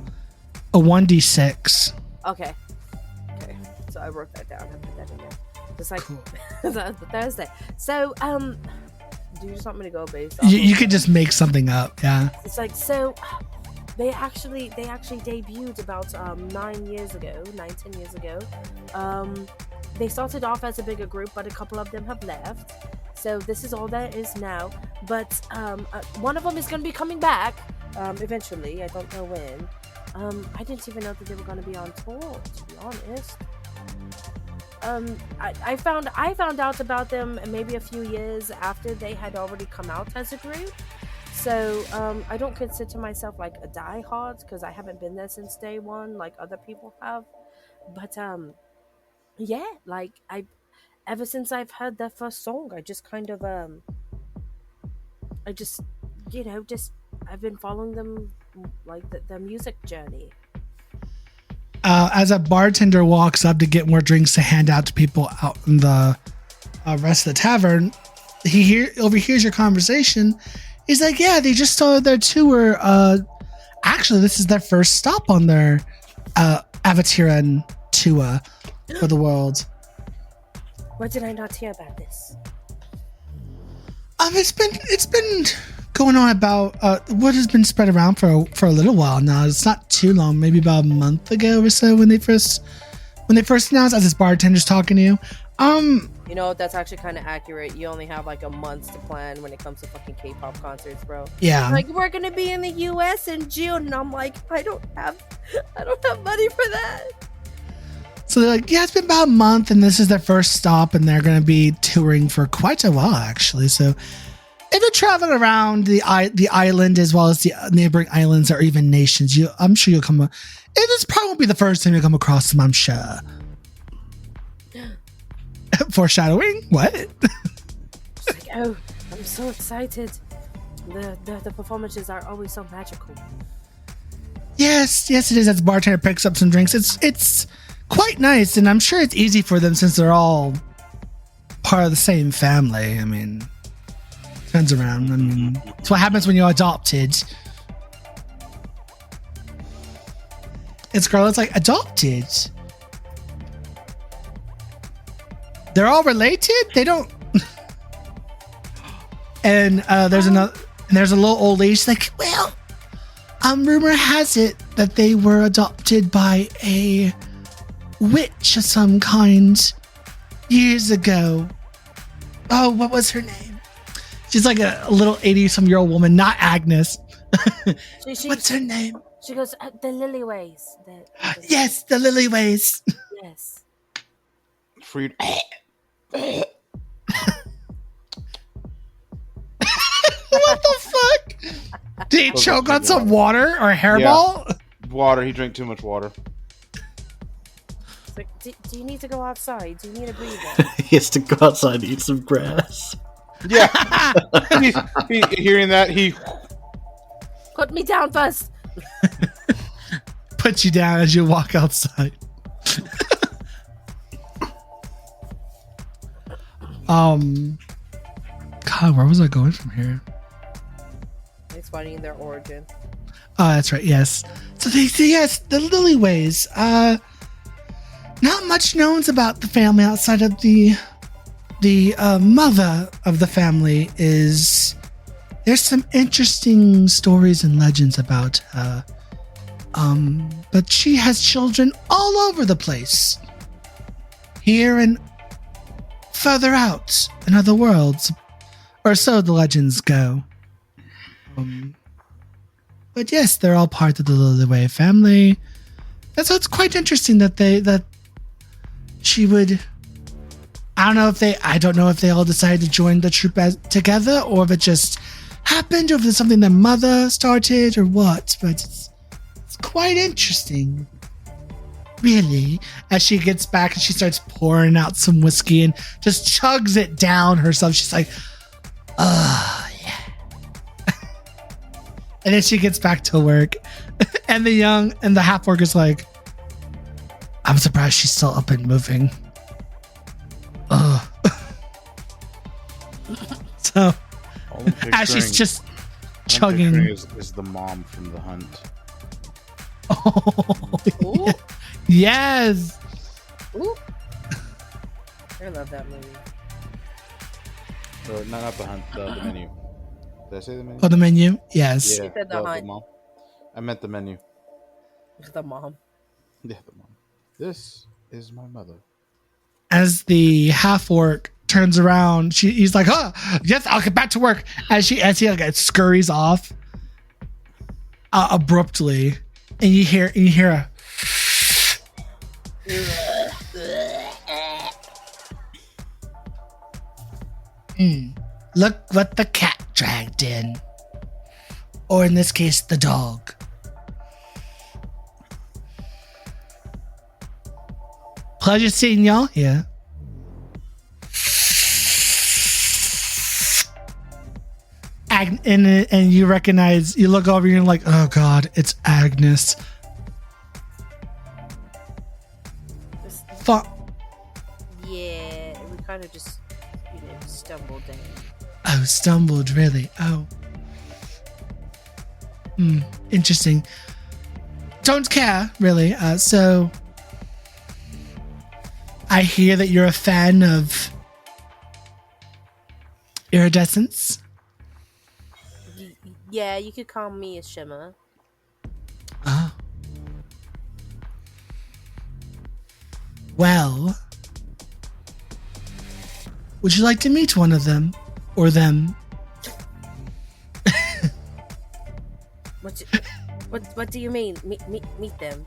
1d6. Okay. So I wrote that down. I put that in there. Just cool. That's the Thursday. So, do you just want me to go based off You could just make something up, yeah. It's they actually debuted about 10 years ago. They started off as a bigger group, but a couple of them have left. So this is all there is now. But one of them is going to be coming back eventually. I don't know when. I didn't even know that they were going to be on tour, to be honest. I found out about them maybe a few years after they had already come out as a group. So I don't consider myself a diehard because I haven't been there since day one like other people have. But yeah, ever since I've heard their first song, I just kind of I've been following them their music journey. As a bartender walks up to get more drinks to hand out to people out in the rest of the tavern, he overhears your conversation. He's like, yeah, they just started their tour. Actually, this is their first stop on their Avatiran tour for the world. Why did I not hear about this? It's been going on about what has been spread around for a little while now. It's not too long, maybe about a month ago or so when they first announced, as this bartender's talking to you. You know, that's actually kind of accurate. You only have like a month to plan when it comes to fucking K-pop concerts, bro. Yeah. Like, we're gonna be in the US in June, and I'm like, I don't have money for that. So they're like, yeah, it's been about a month, and this is their first stop, and they're going to be touring for quite a while, actually. So if you're traveling around the island as well as the neighboring islands or even nations, I'm sure you'll come. It is probably the first time you come across them, I'm sure. Foreshadowing? What? It's like, oh, I'm so excited. The performances are always so magical. Yes, it is. As the bartender picks up some drinks, it's quite nice, and I'm sure it's easy for them since they're all part of the same family. I mean, turns around. I mean, it's what happens when you're adopted. And Scarlett's like, adopted? They're all related? They don't... And there's a little old lady. She's like, well, rumor has it that they were adopted by a witch of some kind years ago. Oh, what was her name? She's like a little 80-some-year-old woman, not Agnes. What's her name? She goes, the Lillyways. Yes, the Lillyways. Yes. Freed. What the fuck? Did he choke on some water or a hairball? Yeah. Water. He drank too much water. It's like, do you need to go outside? Do you need a breather? He has to go outside and eat some grass. Yeah. he hearing that, he Put me down first. Put you down as you walk outside. God, where was I going from here? Explaining their origin. Oh, that's right. Yes. So they say yes, the Lillyways. Not much known about the family outside of the mother of the family. There's some interesting stories and legends about her. But she has children all over the place. Here and further out in other worlds. Or so the legends go. But yes, they're all part of the Lillyway family. And so it's quite interesting that she would... I don't know if they all decided to join the troop together, or if it just happened, or if it's something their mother started, or what. But it's quite interesting. Really. As she gets back and she starts pouring out some whiskey and just chugs it down herself. She's like, oh, yeah. And then she gets back to work. And the half-orc is like, I'm surprised she's still up and moving. Ugh. So, as she's just chugging. is the mom from The Hunt. Oh, Ooh. yes. Ooh. I love that movie. Or not The Hunt, the menu. Did I say the menu? Oh, the menu? Yes. Yeah, You said The Hunt. mom. I meant the menu. The mom. Yeah, the mom. This is my mother. As the half-orc turns around, he's like, "Oh, yes, I'll get back to work." As he like scurries off abruptly, and you hear a look what the cat dragged in, or in this case, the dog. Pleasure seeing y'all here. And you recognize, you look over and you're like, oh God, it's Agnes. Yeah, we kind of just, stumbled in. Oh, stumbled, really? Oh. Interesting. Don't care, really. So, I hear that you're a fan of iridescence. Yeah, you could call me a Shimmer. Ah. Well, would you like to meet one of them? Or them? What do you mean? Meet them?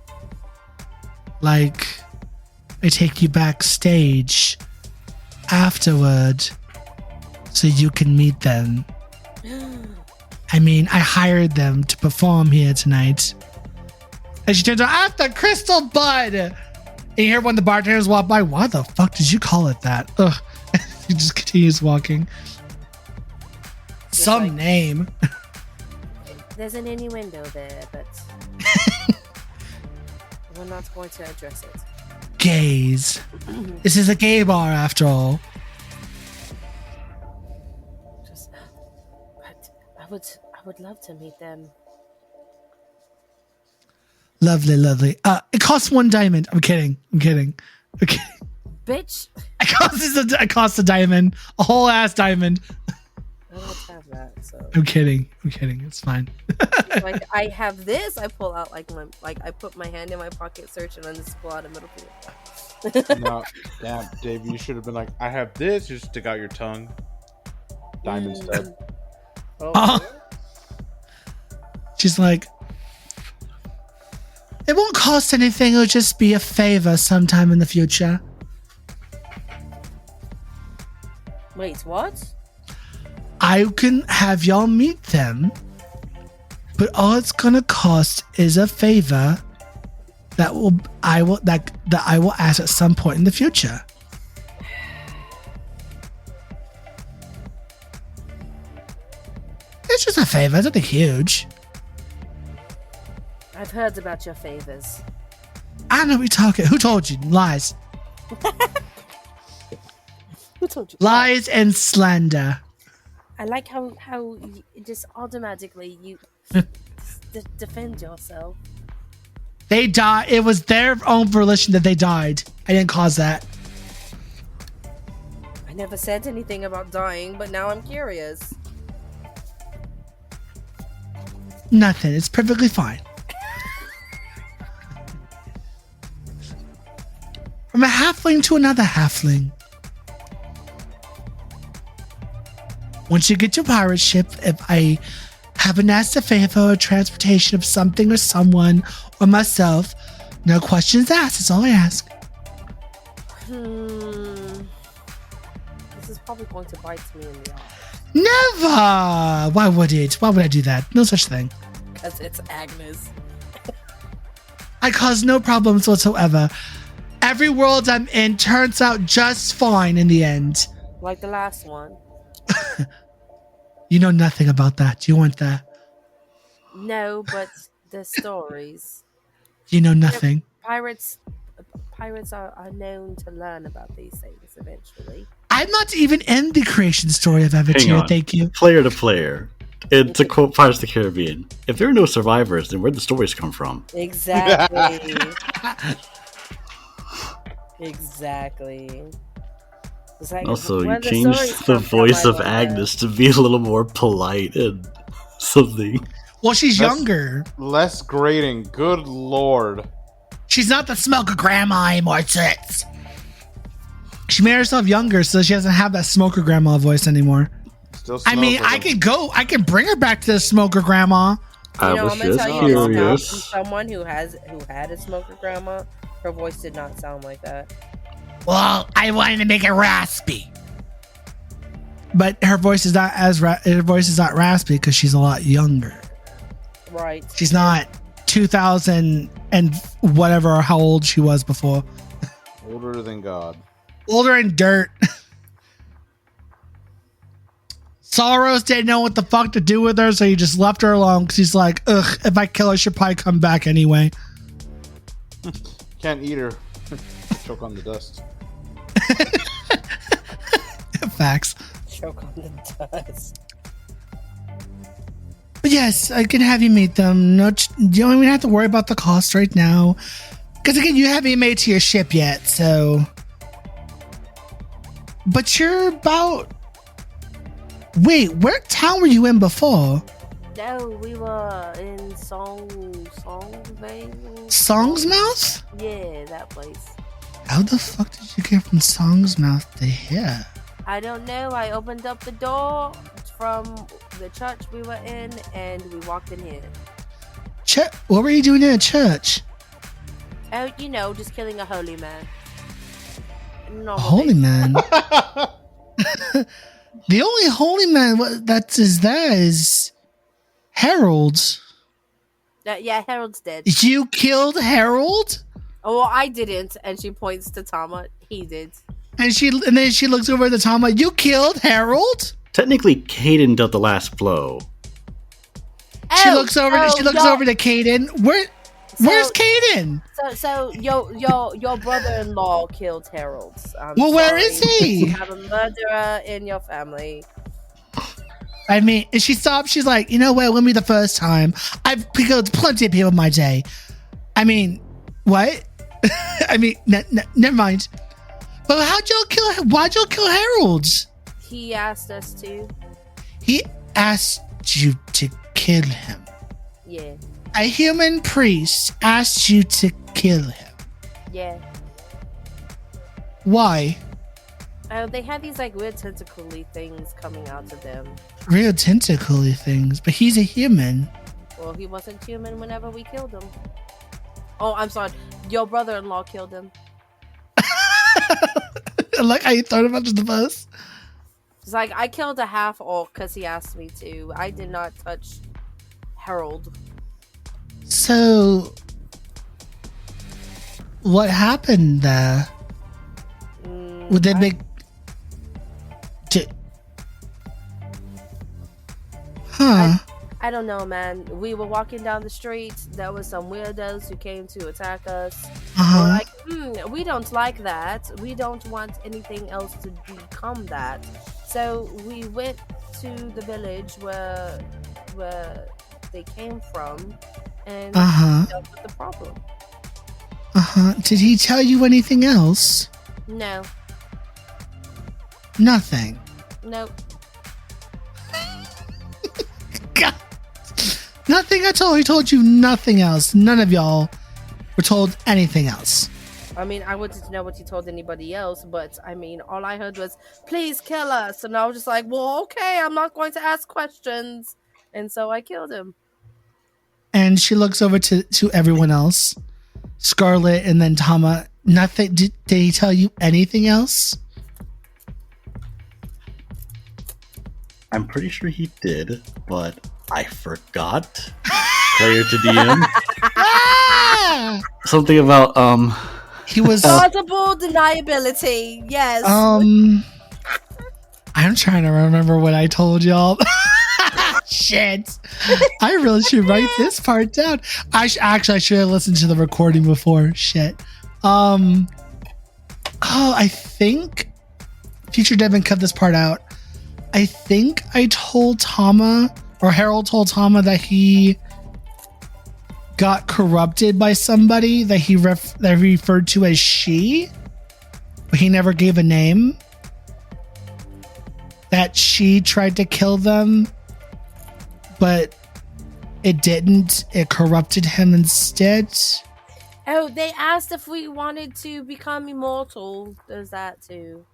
Like, I take you backstage afterward so you can meet them. I mean, I hired them to perform here tonight. And she turns around, I'm the Crystal Bud! And you hear one of the bartenders walk by, why the fuck did you call it that? Ugh. He just continues walking. Some name. There's an innuendo there, but we're not going to address it. Gays. This is a gay bar after all. But I would love to meet them. Lovely, lovely. It costs 1 diamond. I'm kidding. Okay. Bitch. It costs a diamond. A whole ass diamond. I don't have that, so. I'm kidding. It's fine. Like, I have this. I pull out I put my hand in my pocket, search, and then just pull out a middle finger. No, damn, Dave, you should have been like, I have this. Just stick out your tongue. Diamond stud. She's like, it won't cost anything. It'll just be a favor sometime in the future. Wait, what? I can have y'all meet them, but all it's gonna cost is a favor that I will ask at some point in the future. It's just a favor. It's nothing huge. I've heard about your favors. I know we talking. Who told you? Lies. Who told you? Lies and slander. I like how you just automatically you defend yourself. They died. It was their own volition that they died. I didn't cause that. I never said anything about dying, but now I'm curious. Nothing. It's perfectly fine. From a halfling to another halfling. Once you get your pirate ship, if I happen to ask a favor or transportation of something or someone or myself, no questions asked. That's all I ask. This is probably going to bite me in the arse. Never! Why would it? Why would I do that? No such thing. Because it's Agnes. I cause no problems whatsoever. Every world I'm in turns out just fine in the end. Like the last one. You know nothing about that. You want that? No, but the stories. You know nothing. Pirates are known to learn about these things eventually. I'm not even in the creation story of Avatar. Thank you. Player to player. And to quote Pirates of the Caribbean, if there are no survivors, then where'd the stories come from? Exactly. Exactly. Like, also, you changed the voice of Agnes to be a little more polite and something. Well, she's younger. Less grating. Good lord. She's not the smoker grandma anymore. She made herself younger, so she doesn't have that smoker grandma voice anymore. Still I mean, I can bring her back to the smoker grandma. I was just curious. From someone who had a smoker grandma, her voice did not sound like that. Well, I wanted to make it raspy, but her voice is not raspy because she's a lot younger. Right. She's not 2000 and whatever or how old she was before. Older than God. Older in dirt. Soros didn't know what the fuck to do with her, so he just left her alone because he's like, ugh, if I kill her, she'll probably come back anyway. Can't eat her. Choke on the dust. Facts. Choke on the dust. But yes, I can have you meet them. No, you don't even have to worry about the cost right now. Because again, you haven't made it to your ship yet, so. But you're about. Wait, where town were you in before? No, we were in Songsmouth? Yeah, that place. How the fuck did you get from Songsmouth to here? I don't know. I opened up the door from the church we were in, and we walked in here. What were you doing in a church? Oh, just killing a holy man. A holy man? The only holy man that is there is Harold. Yeah, Harold's dead. You killed Harold? Oh, well, I didn't. And she points to Tama. He did. And then she looks over to Tama. You killed Harold? Technically, Caden dealt the last blow. She looks over to Caden. Where's Caden? So your brother-in-law killed Harold. Where is he? You have a murderer in your family. I mean, and she stops. She's like, you know what? It wouldn't be the first time. I've killed plenty of people in my day. I mean, what? I mean, never mind. But why'd y'all kill Harold? He asked us to. He asked you to kill him. Yeah. A human priest asked you to kill him. Yeah. Why? They had these like weird tentacle-y things coming out of them. Real tentacle-y things, but he's a human. Well, he wasn't human whenever we killed him. Oh, I'm sorry. Your brother-in-law killed him. Like how you thought about the bus. It's like I killed a half-orc because he asked me to. I did not touch Harold. So, what happened there? Would they make? I don't know, man. We were walking down the street. There was some weirdos who came to attack us. We're like, we don't like that. We don't want anything else to become that. So we went to the village where they came from and dealt with the problem. Did he tell you anything else? No. Nothing. Nope. God. Nothing at all. He told you nothing else. None of y'all were told anything else. I mean, I wanted to know what he told anybody else, but I mean, all I heard was, please kill us. And I was just like, well, okay, I'm not going to ask questions. And so I killed him. And she looks over to everyone else. Scarlet and then Tama. Nothing. Did he tell you anything else? I'm pretty sure he did, but I forgot. Player to DM. Something about he was plausible deniability. Yes. I'm trying to remember what I told y'all. Shit. I really should write this part down. I should have listened to the recording before. Shit. I think future Devin cut this part out. I think I told Tama, or Harold told Tama, that he got corrupted by somebody that he referred to as she, but he never gave a name. That she tried to kill them, but it didn't. It corrupted him instead. Oh, they asked if we wanted to become immortal. There's that too.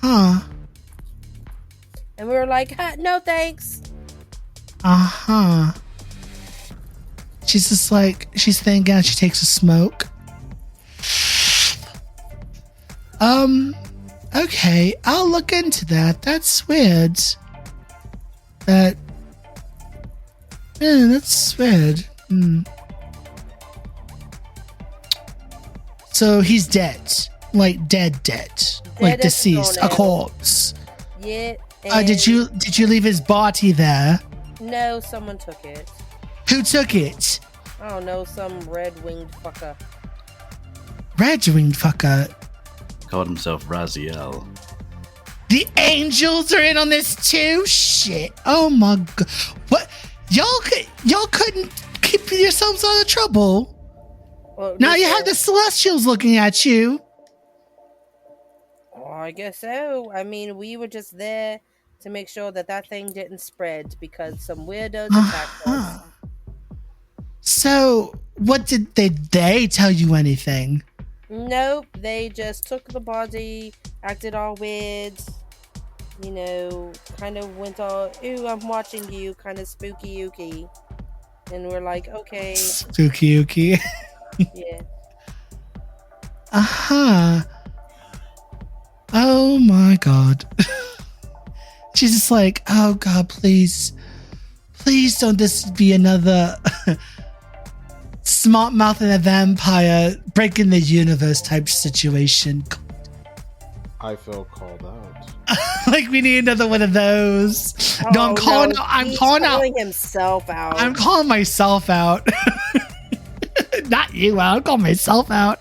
Huh. And we were like, no thanks. She's just like, she's thinking, she takes a smoke. Okay, I'll look into that. That's weird. That's weird. So he's dead. Like dead. Like deceased. A corpse. Yeah. Did you leave his body there? No, someone took it. Who took it? I don't know, some red-winged fucker. Red-winged fucker? Called himself Raziel. The angels are in on this too? Shit. Oh my god. What? Y'all couldn't keep yourselves out of trouble? Well, now you have the Celestials looking at you. Oh, I guess so. I mean, we were just there to make sure that thing didn't spread because some weirdos attacked us. So, what did they tell you anything? Nope, they just took the body, acted all weird, you know, kind of went all, ooh, I'm watching you, kind of spooky ooky. And we're like, okay. Spooky ooky. Yeah. Oh my god. She's just like, oh god, please don't this be another smart mouth and a vampire breaking the universe type situation. I feel called out. Like we need another one of those. Oh, no, I'm calling himself out. I'm calling myself out. Not you out. I'm calling myself out.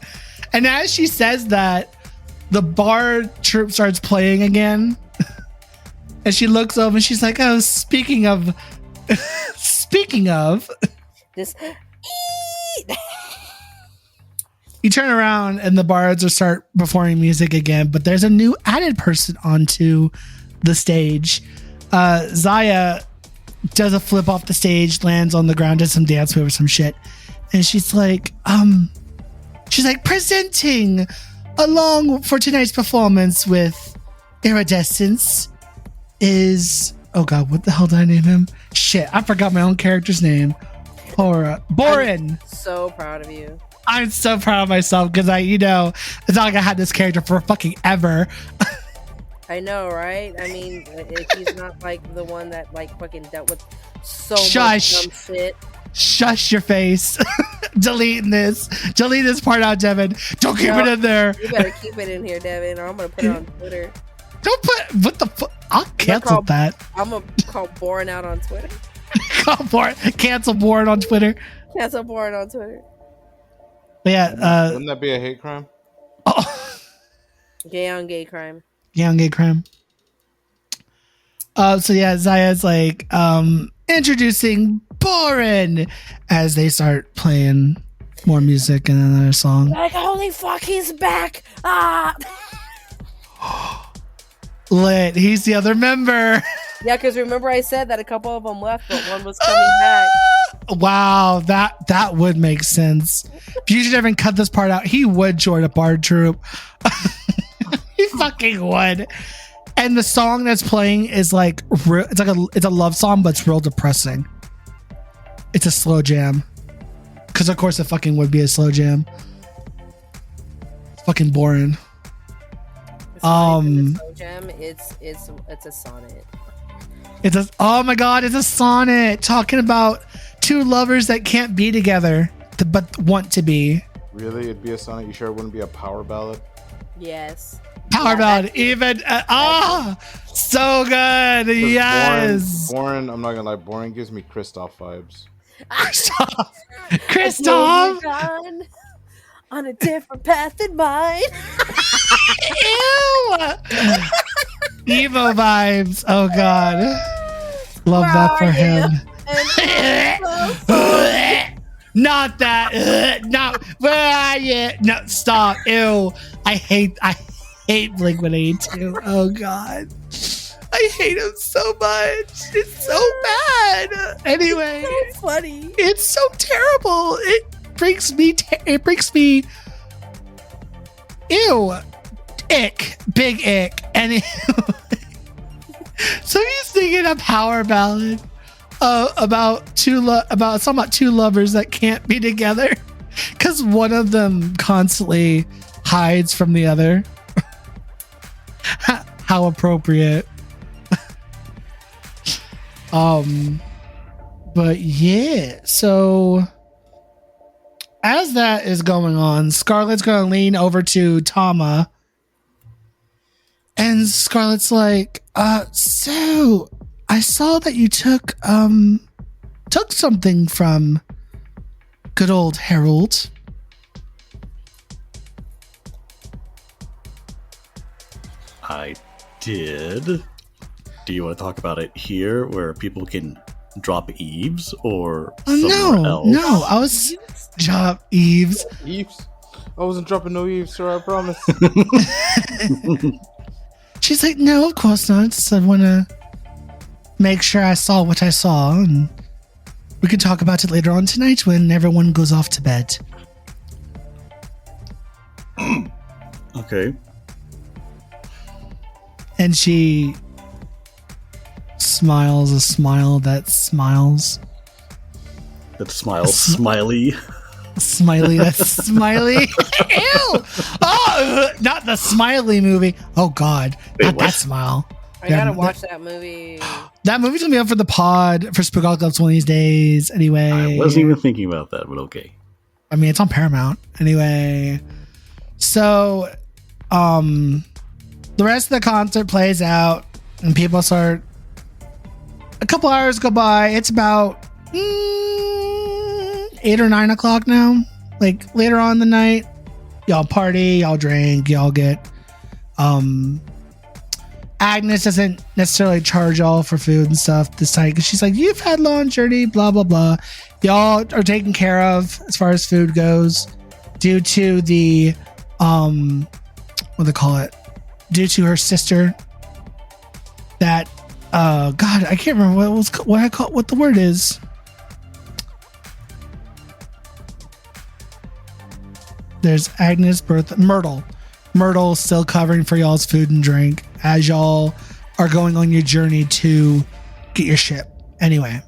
And as she says that, the bar troupe starts playing again. And she looks over and she's like, oh, speaking of This. You turn around and the bards will start performing music again, but there's a new added person onto the stage. Zaya does a flip off the stage, lands on the ground, does some dance move or some shit. And she's like, presenting along for tonight's performance with Iridescence is, oh god, what the hell did I name him? Shit, I forgot my own character's name. Borin. I'm so proud of you. I'm so proud of myself because it's not like I had this character for fucking ever. I know, right? I mean, if he's not like the one that like fucking dealt with so much dumb shit. Shush your face. Delete this part out, Devin. Don't keep it in there. You better keep it in here, Devin, or I'm gonna put it on Twitter. Don't put what the fuck. I'll cancel that. I'm gonna call Borin out on Twitter. Cancel Borin on Twitter. Cancel Borin on Twitter. But yeah, wouldn't that be a hate crime? Oh. Gay on gay crime. Gay on gay crime. So yeah, Zaya's like introducing Borin as they start playing more music and another song. Like, holy fuck, he's back! Ah. Lit. He's the other member. Yeah, because remember I said that a couple of them left, but one was coming back. Wow, that would make sense. If you should ever cut this part out, he would join a bard troupe. He fucking would. And the song that's playing is like it's a love song, but it's real depressing. It's a slow jam. Because of course it fucking would be a slow jam. It's fucking boring. It's not even a slow jam. It's a sonnet. Oh my god, it's a sonnet talking about two lovers that can't be together but want to be. Really? It'd be a sonnet? You sure it wouldn't be a power ballad? Yes. Power ballad, even so good. Yes. Boring. I'm not gonna lie. Boring gives me Kristoff vibes. Kristoff. On a different path than mine. Ew. Emo vibes. Oh god. Love that for him. Not that. No. Where are you? No, stop. Ew. I hate Blink-182. Oh god. I hate him so much. It's so bad. Anyway. It's so funny. It's so terrible. It breaks me. Ew. Ick. Big ick. And so he's singing a power ballad about two lovers that can't be together because one of them constantly hides from the other. How appropriate. But yeah, so as that is going on, Scarlett's gonna lean over to Tama, and Scarlett's like, so I saw that you took something from good old Harold. I did. Do you want to talk about it here where people can drop eaves or somewhere else? No, I was drop eaves. Eaves? I wasn't dropping no eaves, sir, I promise. She's like, no, of course not. I just want to make sure I saw what I saw, and we can talk about it later on tonight when everyone goes off to bed. Okay. And she smiles a smile that smiles. That smiles smiley. Smiley, that's smiley. Ew! Oh, not the Smiley movie. Oh God, Wait, not what? that smile. I gotta watch that movie. That movie's gonna be up for the pod for Spookocalypse one of these days. Anyway, I wasn't even thinking about that, but okay. I mean, it's on Paramount. Anyway, so, the rest of the concert plays out, and people start. A couple hours go by. It's about 8 or 9 o'clock now. Like later on in the night, y'all party, y'all drink, y'all get. Agnes doesn't necessarily charge y'all for food and stuff this time because she's like, you've had a long journey, blah blah blah. Y'all are taken care of as far as food goes, due to the what do they call it? Due to her sister. That God, I can't remember what the word is. There's Agnes, Bertha, Myrtle. Myrtle's still covering for y'all's food and drink as y'all are going on your journey to get your ship. Anyway,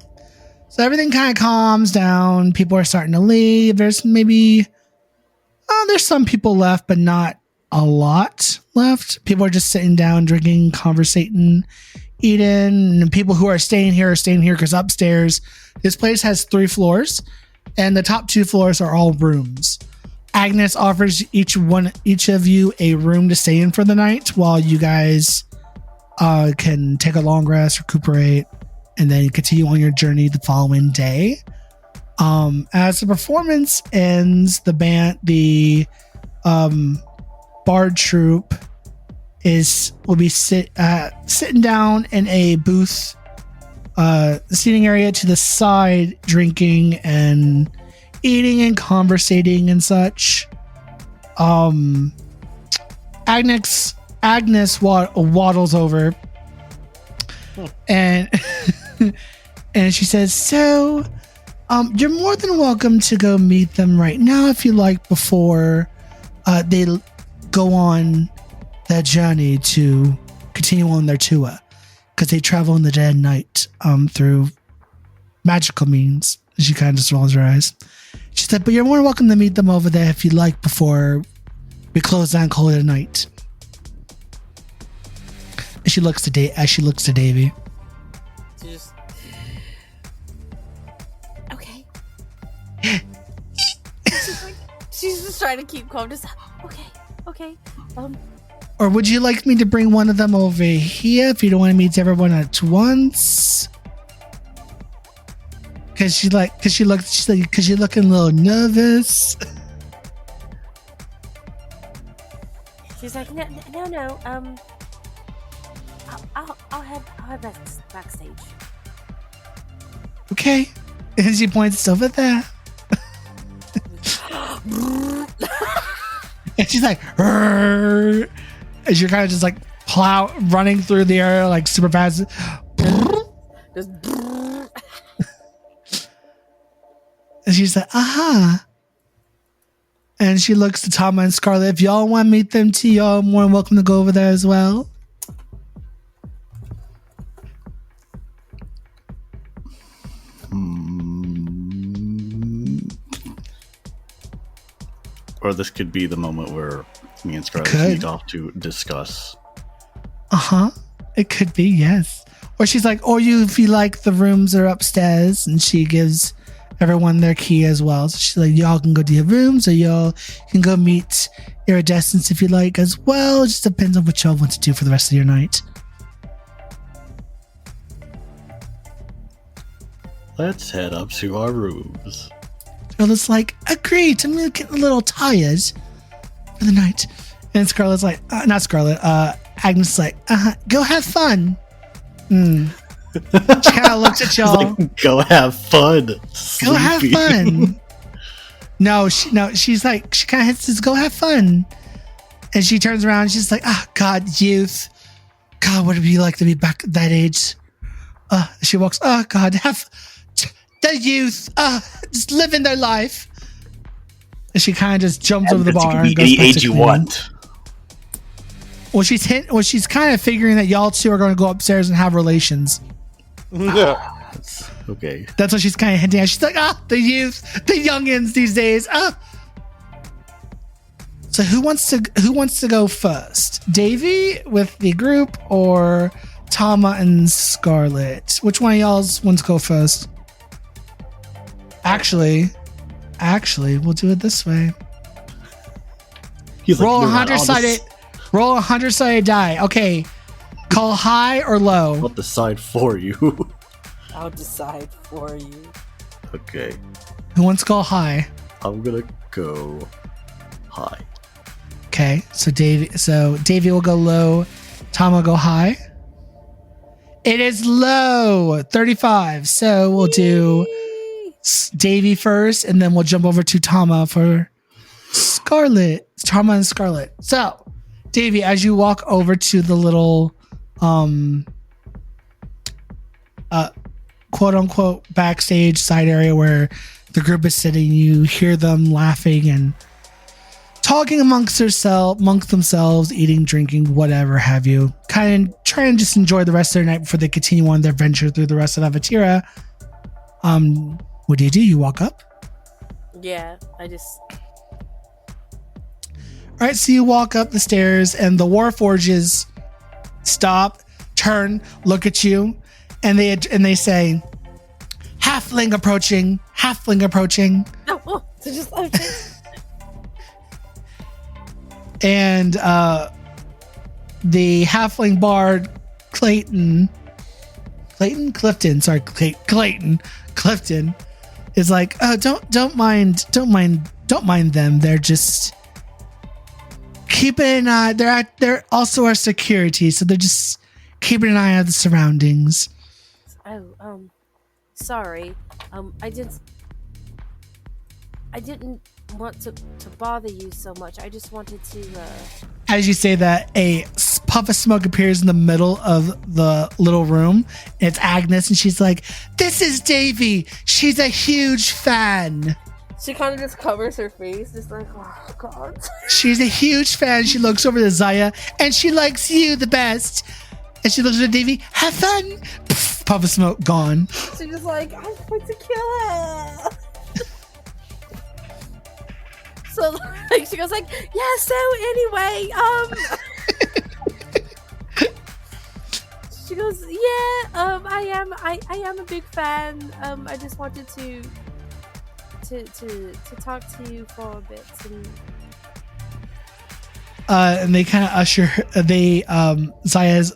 so everything kind of calms down. People are starting to leave. There's some people left, but not a lot left. People are just sitting down, drinking, conversating, eating. And people who are staying here because upstairs, this place has 3 floors, and the top 2 floors are all rooms. Agnes offers each of you a room to stay in for the night while you guys can take a long rest, recuperate, and then continue on your journey the following day. As the performance ends, the bard troupe will be sitting down in a booth, seating area to the side, drinking and eating and conversating and such. Agnes waddles over and and she says, so you're more than welcome to go meet them right now if you like, before they go on that journey to continue on their tour, because they travel in the dead of night through magical means. She kind of just rolls her eyes. She said, but you're more welcome to meet them over there if you like, before we close down, call it a night. And she looks to Davy. She just... Okay. she's just trying to keep calm. Just okay. Or would you like me to bring one of them over here if you don't want to meet everyone at once? Because you're looking a little nervous. She's like, no. I'll head backstage. Okay. And she points over there. And she's like, "Rrr." As you're kind of just like running through the area like super fast. Just And she's like, aha. And she looks to Tama and Scarlet. If y'all want to meet them too, y'all are more than welcome to go over there as well. Or this could be the moment where me and Scarlet sneak off to discuss. It could be, yes. Or she's like, if you like, the rooms are upstairs, and she gives everyone their key as well. So she's like, y'all can go to your rooms, or y'all can go meet iridescence if you like as well. It just depends on what y'all want to do for the rest of your night. Let's head up to our rooms. Scarlet's like, agreed. I'm getting a little tired for the night. And Scarlet's like, not Scarlet. Agnes is like, go have fun. She kind of looks at y'all. Like, go have fun. Go have fun. She's like, she kind of says, go have fun. And she turns around and she's like, God, youth. God, what would it be like to be back at that age? She walks. Oh God, the youth, just living their life. And she kind of just jumps over the bar and goes any back age to you clean. want. Well, she's kind of figuring that y'all two are going to go upstairs and have relations. Yeah. Okay. That's what she's kind of hinting at. She's like, the youth, the youngins these days. So who wants to go first? Davy with the group or Tama and Scarlet? Which one of y'all wants to go first? Actually, we'll do it this way. He's Roll like, a 100-sided die. Okay. Call high or low. I'll decide for you. I'll decide for you. Okay. Who wants to call high? I'm gonna go high. Okay. So Davy will go low. Tom will go high. It is low. 35. So we'll do Davy first, and then we'll jump over to Tama for Scarlet. Tama and Scarlet. So, Davy, as you walk over to the little quote unquote backstage side area where the group is sitting, you hear them laughing and talking amongst themselves, eating, drinking, whatever have you. Kind of trying to just enjoy the rest of their night before they continue on their venture through the rest of Avatira. What do? You walk up? Yeah, I just... All right, so you walk up the stairs and the Warforges stop, turn, look at you, and they say, halfling approaching. Oh, so just... Okay. And the halfling bard Clifton is like, oh, don't mind them. They're just keeping an eye. They're also our security, so they're just keeping an eye on the surroundings. Oh, sorry. I didn't want to bother you so much. I just wanted to. As you say that, a puff of smoke appears in the middle of the little room. It's Agnes, and she's like, "This is Davy. She's a huge fan." She kind of just covers her face, just like, oh God. She's a huge fan. She looks over to Zaya, and she likes you the best. And she looks at Davy. Have fun. Pff, puff of smoke gone. She's just like, I'm going to kill her. So like she goes like, yeah. So anyway, she goes, yeah. I am a big fan. I just wanted to talk to you for a bit. And they kind of usher. Zaya's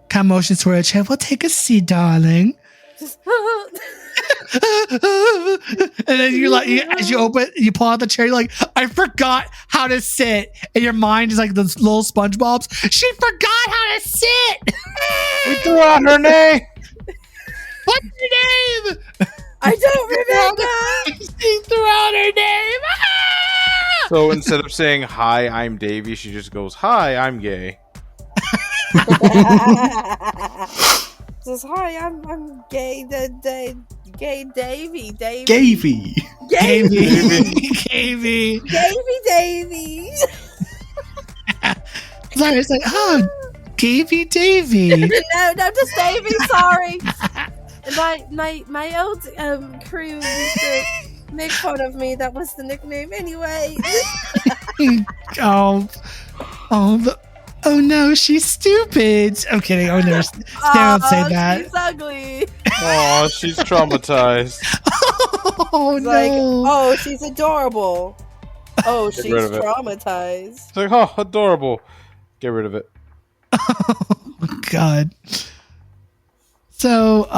kind of motions toward a chair. Well, take a seat, darling. Just, And then as you pull out the chair, you're like, I forgot how to sit. And your mind is like the little SpongeBob's. She forgot how to sit. We threw out her name. What's your name? I don't remember. She threw out her name. So instead of saying hi, I'm Davy, she just goes, hi, I'm gay. Says, hi, I'm gay. Gay Davy. Gavy. It's like, oh, Gavy Davy. no, just Davy. Sorry. My old crew used to make fun of me. That was the nickname anyway. Oh no, she's stupid. I'm kidding. I would never don't say that. She's ugly. Oh, she's traumatized. Oh It's no. like, oh, she's adorable. Oh, Get she's rid of it. traumatized. It's like, oh, adorable. Get rid of it. Oh God. So,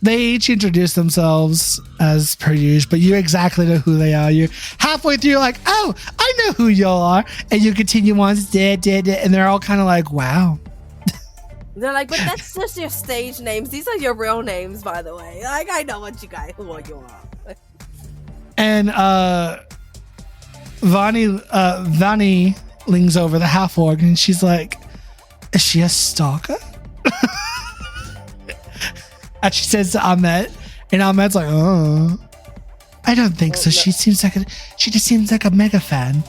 they each introduce themselves as per usual, but you exactly know who they are. You're halfway through, you're like, oh, I know who y'all are. And you continue on, and they're all kind of like, wow. They're like, but that's just your stage names. These are your real names, by the way. Like, I know what you are. And Vani leans over the half orc and she's like, is she a stalker? And she says to Ahmed, and Ahmed's like, oh, I don't think so. No. She just seems like a mega fan.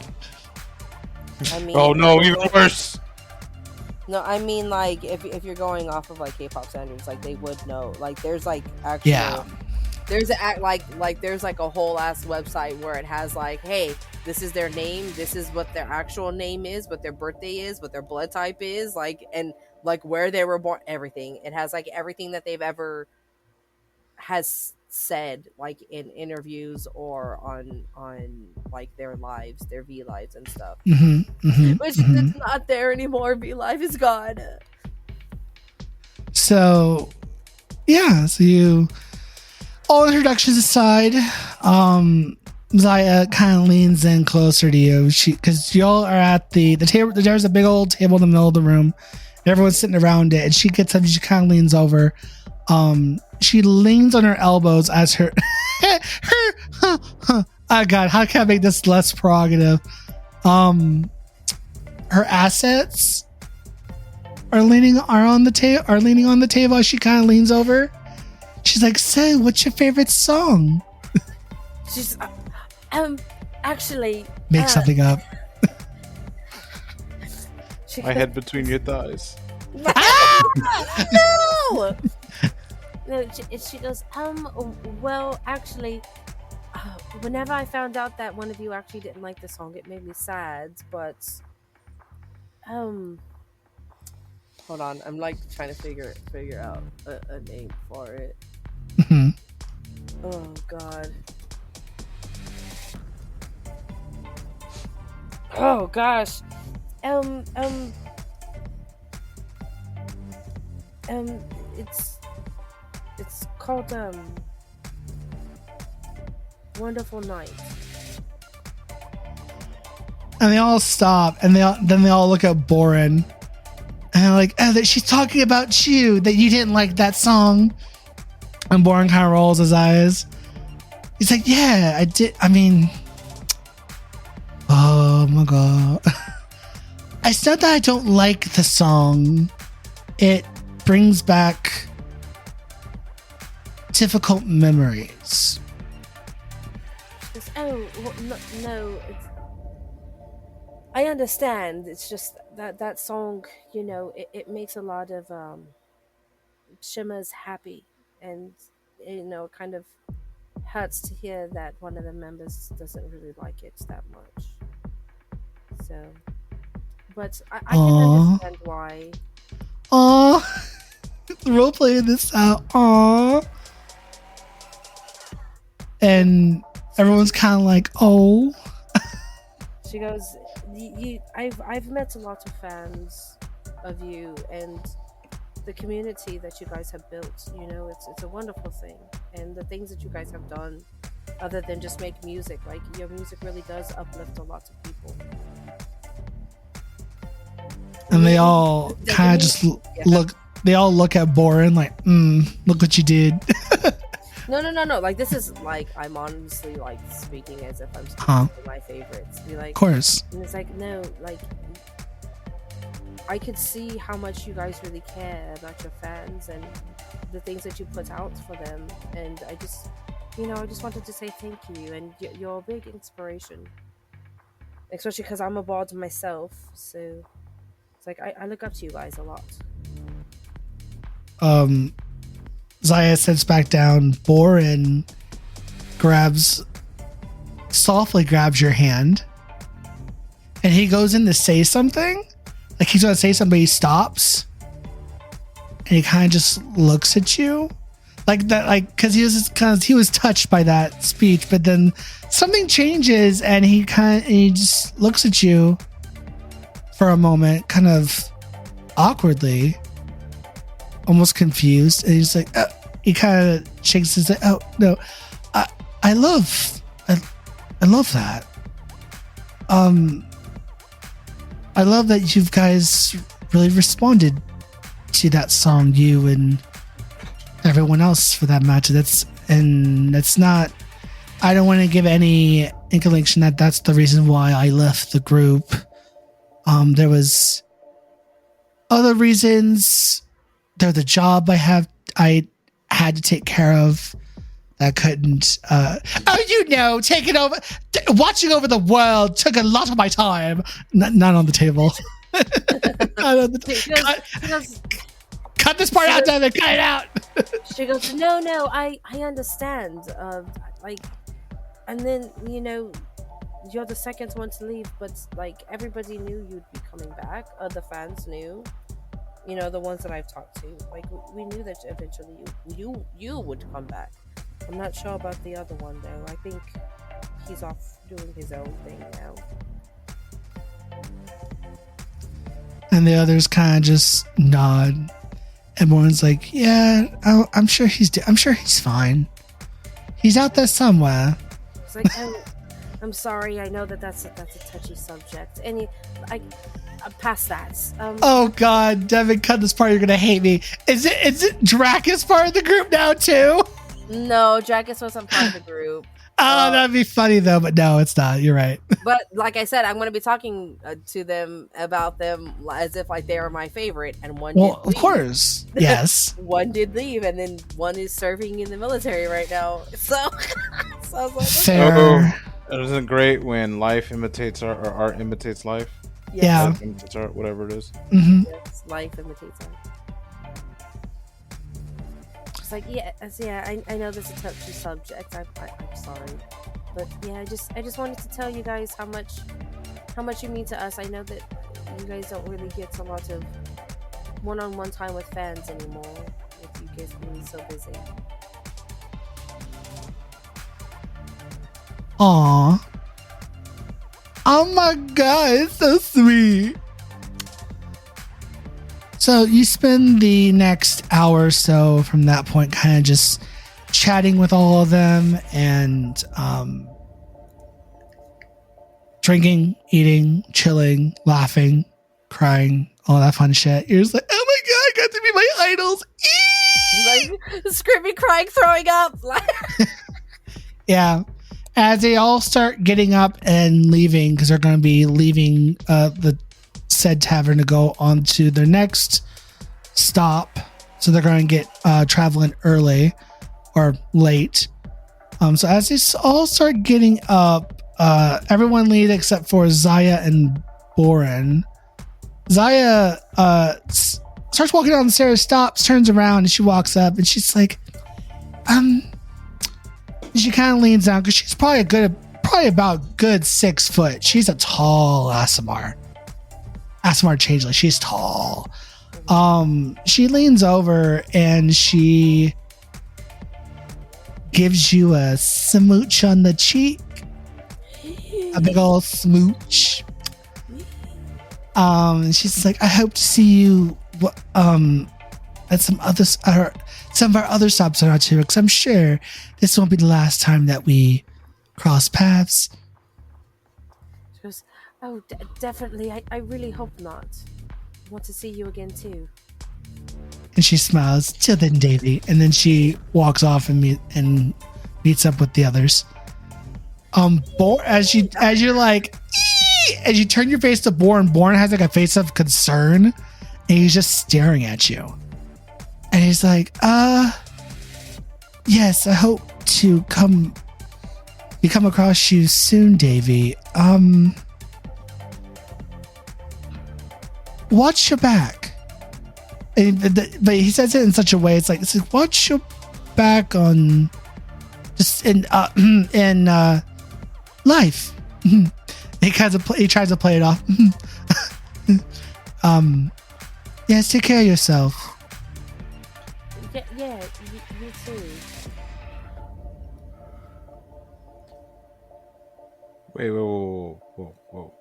I mean, Oh no, even worse. No, I mean, like, if you're going off of like K-pop standards, like they would know. Like, there's like actual, there's there's like a whole ass website where it has like, hey, this is their name, this is what their actual name is, what their birthday is, what their blood type is, like, and like where they were born, everything. It has like everything that they've ever has said, like in interviews or on like their lives, their V lives and stuff. Which it's not there anymore. V live is gone. So yeah, so you, all introductions aside, Zaya kind of leans in closer to you. Because y'all are at the table. There's a big old table in the middle of the room. And everyone's sitting around it, and she gets up. She kind of leans over. She leans on her elbows as her. Oh God, how can I make this less prerogative? Her assets are leaning on the table as she kind of leans over. She's like, "So, what's your favorite song?" She's actually make something up. My head between your thighs. No. No, she goes, well, actually, whenever I found out that one of you actually didn't like the song, it made me sad, but, hold on, I'm, like, trying to figure out a name for it. Oh, God. Oh, gosh. It's called Wonderful Night. And they all stop, and then they all look at Boren, and they're like, "Oh, that she's talking about you. That you didn't like that song." And Boren kind of rolls his eyes. He's like, "Yeah, I did. I mean, oh my God, it's not that I don't like the song. It brings back difficult memories." Oh, well, no, it's, I understand. It's just that song, you know, it makes a lot of Shimmers happy, and you know, kind of hurts to hear that one of the members doesn't really like it that much. So, but I can understand why. Aw, role playing this out. Aw. And everyone's kind of like, "Oh." She goes, I've met a lot of fans of you, and the community that you guys have built, you know, it's a wonderful thing. And the things that you guys have done, other than just make music, like your music really does uplift a lot of people. And they all kind of just look. They all look at Boren like, "Look what you did." No. Like, this is like, I'm honestly like speaking as if I'm speaking to my favorites. Be like, of course. And it's like, no, like, I could see how much you guys really care about your fans and the things that you put out for them. And I just, you know, I just wanted to say thank you. And you're a big inspiration, especially because I'm a bard myself. So it's like, I look up to you guys a lot. Zaya sits back down. Boren softly grabs your hand, and he goes in to say something. Like he's gonna say something, but he stops, and he kind of just looks at you, like that, like because he was touched by that speech. But then something changes, and he just looks at you for a moment, kind of awkwardly, almost confused, and he's like, he kind of shakes his head. "Oh no, I love that. I love that you guys really responded to that song, you and everyone else for that matter. That's not. I don't want to give any inclination that that's the reason why I left the group. There was other reasons. They're the job I had to take care of, that couldn't taking over, watching over the world took a lot of my time. Not on the table. Not on the cut this part out, Devin. Cut it out. She goes, no, I understand. And then you're the second one to leave, but like everybody knew you'd be coming back. The fans knew. The ones that I've talked to, like we knew that eventually you would come back. I'm not sure about the other one though. I think he's off doing his own thing now. And the others kind of just nod. Everyone's like, "Yeah, I'm sure he's fine. He's out there somewhere." It's like, I'm sorry. I know that's a touchy subject. And I'm past that. Oh God, Devin, cut this part. You're gonna hate me. Is it Dracus part of the group now too? No, Dracus wasn't part of the group. Oh, that'd be funny though, but no, it's not. You're right. But like I said, I'm going to be talking to them about them as if like they are my favorite. And one, well, of course, yes. One did leave, and then one is serving in the military right now. So I was like, fair. Isn't it great when life imitates art, or art imitates life? Yes. Yeah, life imitates art, whatever it is. Mm-hmm. Yes, life imitates art. It's like, I know this is a touchy subject. I'm sorry, but yeah, I just wanted to tell you guys how much you mean to us. I know that you guys don't really get a lot of one-on-one time with fans anymore, with you guys being so busy. Aw. Oh my God, it's so sweet. So you spend the next hour or so from that point kind of just chatting with all of them and drinking, eating, chilling, laughing, crying, all that fun shit. You're just like, oh my God, I got to be my idols. Like screaming, crying, throwing up. Yeah. As they all start getting up and leaving, because they're going to be leaving the said tavern to go on to their next stop. So they're going to get traveling early or late. So as they all start getting up, everyone leaves except for Zaya and Boren. Zaya starts walking down the stairs, stops, turns around, and she walks up and she's like, she kind of leans down because she's probably about good 6 foot. She's a tall Asimar changeling. She's tall. She leans over and she gives you a smooch on the cheek, a big old smooch. She's like, I hope to see you at some of our other stops on our tour, because I'm sure this won't be the last time that we cross paths. She goes, oh, definitely. I really hope not. I want to see you again too. And she smiles. Till then, Davy. And then she walks off and meets up with the others. As you're like, ee! As you turn your face to Born has like a face of concern, and he's just staring at you. And he's like, yes, I hope to come across you soon, Davy. Watch your back. But he says it in such a way, it's like, watch your back on just in life. He tries to play it off. Yes, take care of yourself. Yeah, you too. Wait, whoa.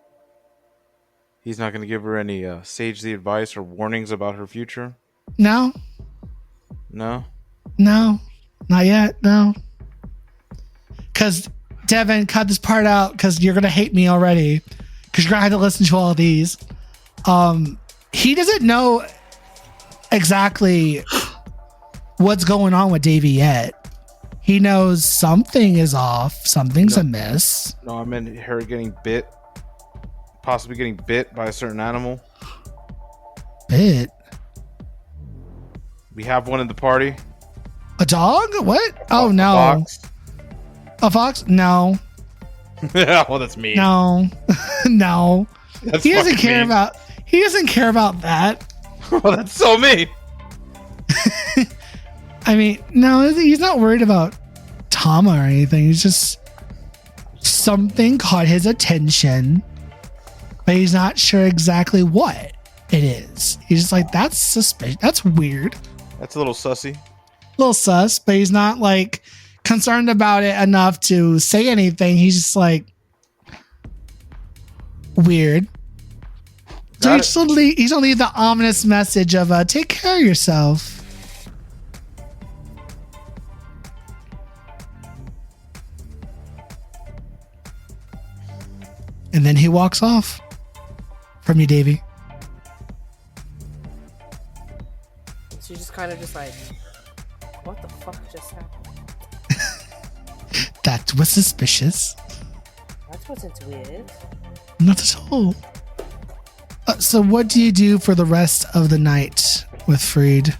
He's not going to give her any sagely advice or warnings about her future? No, not yet. No, because Devin, cut this part out because you're gonna hate me already. Because you're gonna have to listen to all of these. He doesn't know exactly what's going on with Davy yet. He knows something is off, something's amiss. No, I meant her getting bit. Possibly getting bit by a certain animal. Bit? We have one in the party. A dog? What? Oh, A no. fox? A fox? No. Well, that's mean. No. No. That's He doesn't fucking care mean. about. He doesn't care about that. Well, that's so mean. I mean, no, he's not worried about Tama or anything. He's just something caught his attention, but he's not sure exactly what it is. He's just like, that's suspicious. That's weird. That's a little sussy. A little sus, but he's not like concerned about it enough to say anything. He's just like weird. So he's gonna leave the ominous message of take care of yourself. And then he walks off from you, Davey. She's just kind of just like, what the fuck just happened? That was suspicious. That wasn't weird. Not at all. So what do you do for the rest of the night with Freed?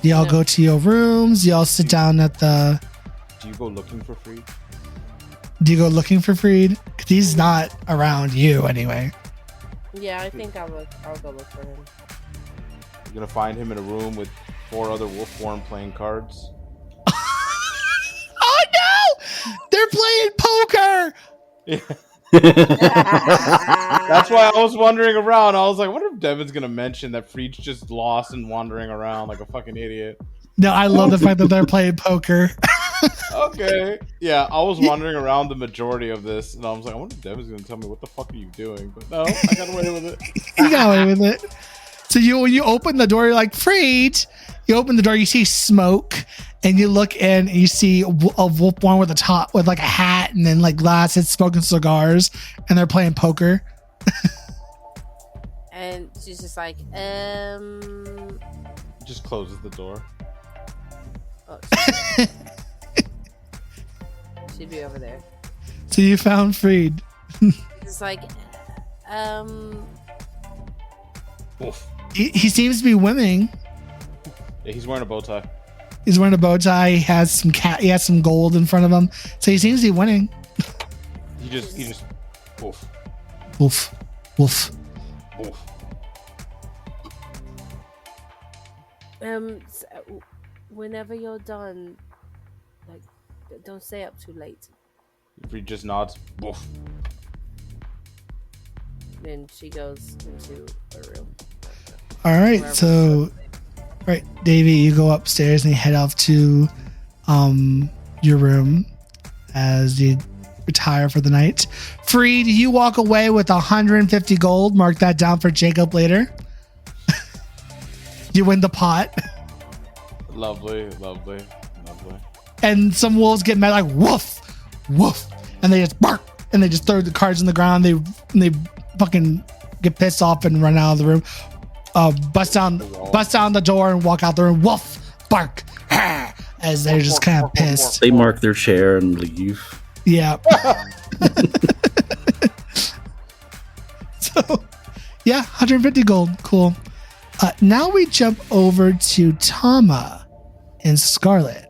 Do y'all go to your rooms? Do y'all sit down at the... Do you go looking for Freed? Do you go looking for Freed? Because he's not around you anyway. Yeah, I think I'll go look for him. You're gonna find him in a room with 4 other wolf form playing cards. Oh no! They're playing poker! Yeah. That's why I was wandering around. I was like, I wonder if Devin's gonna mention that Freed's just lost and wandering around like a fucking idiot. No, I love the fact that they're playing poker. Okay. Yeah, I was wandering around the majority of this, and I was like, I wonder if Devin's gonna tell me what the fuck are you doing? But no, I got away with it. You got away with it. So when you open the door, you're like, Freed. You open the door, you see smoke, and you look in, and you see a wolf born with like a hat, and then like glasses, smoking cigars, and they're playing poker. And she's just like, Just closes the door. oh, she'd be over there. So you found Freed. It's like, Oof. He seems to be winning. Yeah, he's wearing a bow tie. He's wearing a bow tie. He has some gold in front of him. So he seems to be winning. He just oof. Wolf. Wolf. Oof. whenever you're done, like, don't stay up too late. Freed just nods. Oof. Then she goes into her room. All right. So, right, Davey, you go upstairs and you head off to your room as you retire for the night. Freed, you walk away with 150 gold. Mark that down for Jacob later. You win the pot. Lovely. And some wolves get mad like woof, woof, and they just bark and they just throw the cards on the ground. They fucking get pissed off and run out of the room. Bust down the door and walk out the room. Woof, bark, as they're just kind of pissed. They mark their chair and leave. Yeah. So, yeah, 150 gold. Cool. Now we jump over to Tama and Scarlet.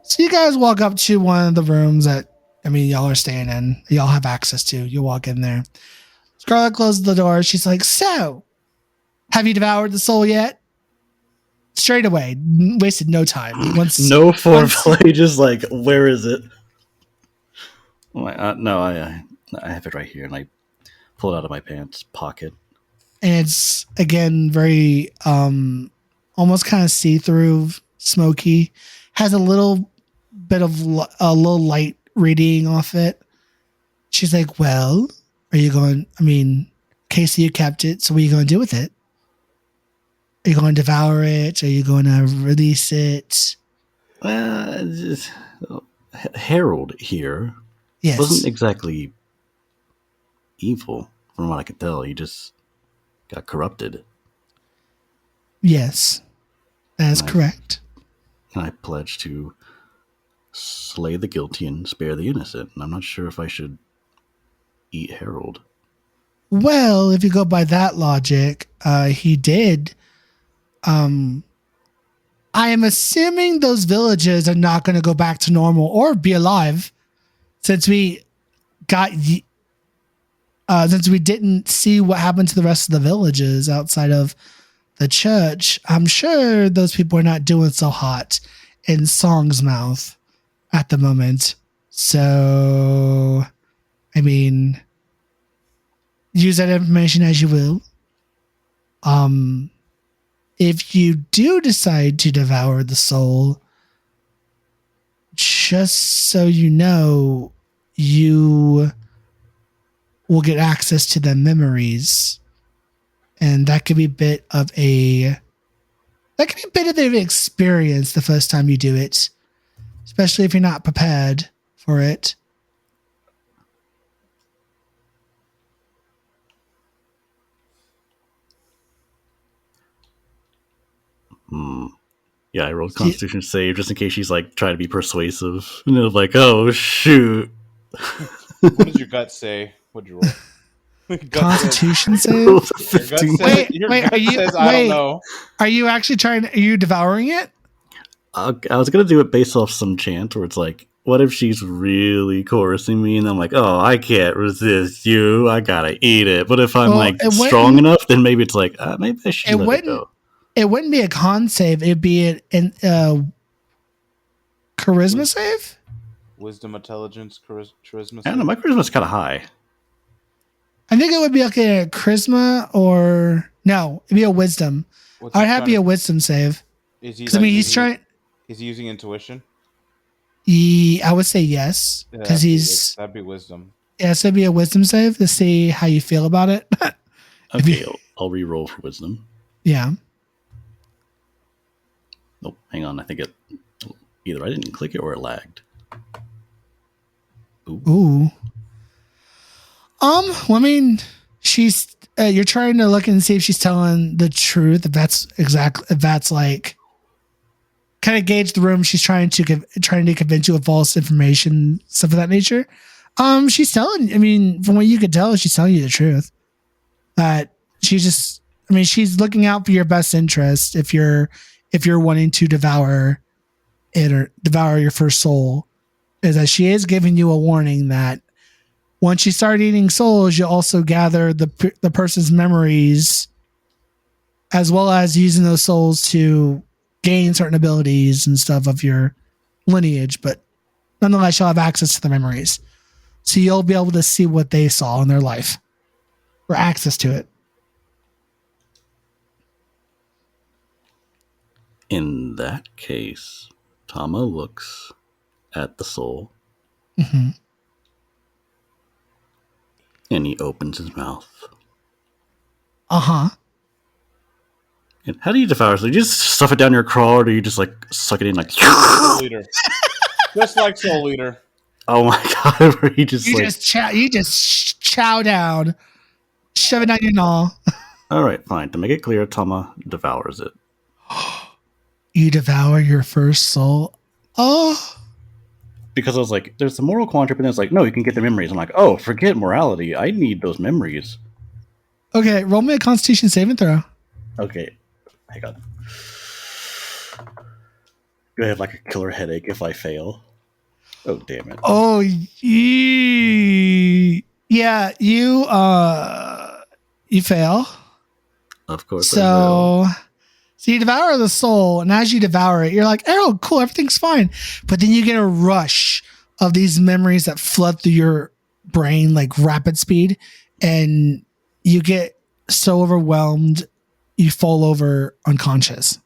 So you guys walk up to one of the rooms that, y'all are staying in. Y'all have access to. You walk in there. Scarlet closes the door. She's like, so, have you devoured the soul yet? Straight away. Wasted no time. No foreplay, just like, where is it? No, I have it right here, and I pull it out of my pants pocket. And it's, again, very almost kind of see-through, smoky. Has a little bit of a little light radiating off it. She's like, well, are you going, Casey, you kept it, so what are you going to do with it? Are you going to devour it? Are you going to release it? Harold here wasn't exactly evil, from what I could tell. He just got corrupted. Yes, that is correct. And I pledge to slay the guilty and spare the innocent. And I'm not sure if I should eat Harold. Well, if you go by that logic, he did. I I am assuming those villages are not going to go back to normal or be alive, since we didn't see what happened to the rest of the villages outside of the church. I'm sure those people are not doing so hot in Songsmouth at the moment. So, I mean, use that information as you will. If you do decide to devour the soul, just so you know, you will get access to the memories, and that could be a bit of an experience the first time you do it, especially if you're not prepared for it. Yeah, I rolled Constitution save just in case she's like trying to be persuasive. And then like, oh shoot. What does your gut say? What'd you roll? Constitution save? Rolled a 15. I don't know. Are you actually are you devouring it? I was gonna do it based off some chant where it's like, what if she's really coercing me and I'm like, oh, I can't resist you, I gotta eat it. But if I'm strong enough, then maybe it's like, maybe I should let it go. It wouldn't be a con save. It'd be a charisma save? Wisdom, intelligence, charisma. I don't know. My charisma's kind of high. I think it would be like a charisma or no, it'd be a wisdom. I'd have to be a wisdom save. Is he using intuition? I would say yes, because that'd be wisdom. Yes, it'd be a wisdom save to see how you feel about it. Okay, I'll re-roll for wisdom. Yeah. Oh, hang on. I think either I didn't click it or it lagged. Ooh. Well, I mean, she's. You're trying to look and see if she's telling the truth. If that's like, kind of gauge the room. She's trying to convince you of false information, stuff of that nature. She's telling. I mean, from what you could tell, she's telling you the truth. That she's looking out for your best interest. If you're wanting to devour it or devour your first soul, is that she is giving you a warning that once you start eating souls, you'll also gather the person's memories, as well as using those souls to gain certain abilities and stuff of your lineage. But nonetheless, you'll have access to the memories, so you'll be able to see what they saw in their life or access to it. In that case, Tama looks at the soul. Mm-hmm. And he opens his mouth. Uh-huh. And how do you devour it? Do you just stuff it down your craw, or do you just like suck it in like Soul Eater? Just like Soul Eater. Oh my god, where you just chow down, shove it down your gnaw. Alright, fine. To make it clear, Tama devours it. You devour your first soul? Oh. Because I was like, there's the moral quandary, and it's like, no, you can get the memories. I'm like, oh, forget morality. I need those memories. Okay, roll me a Constitution saving throw. Okay, hang on. Do I have like a killer headache if I fail? Oh, damn it. Oh, yeah, you fail. Of course. So you devour the soul, and as you devour it, you're like, oh, cool, everything's fine. But then you get a rush of these memories that flood through your brain like rapid speed, and you get so overwhelmed, you fall over unconscious.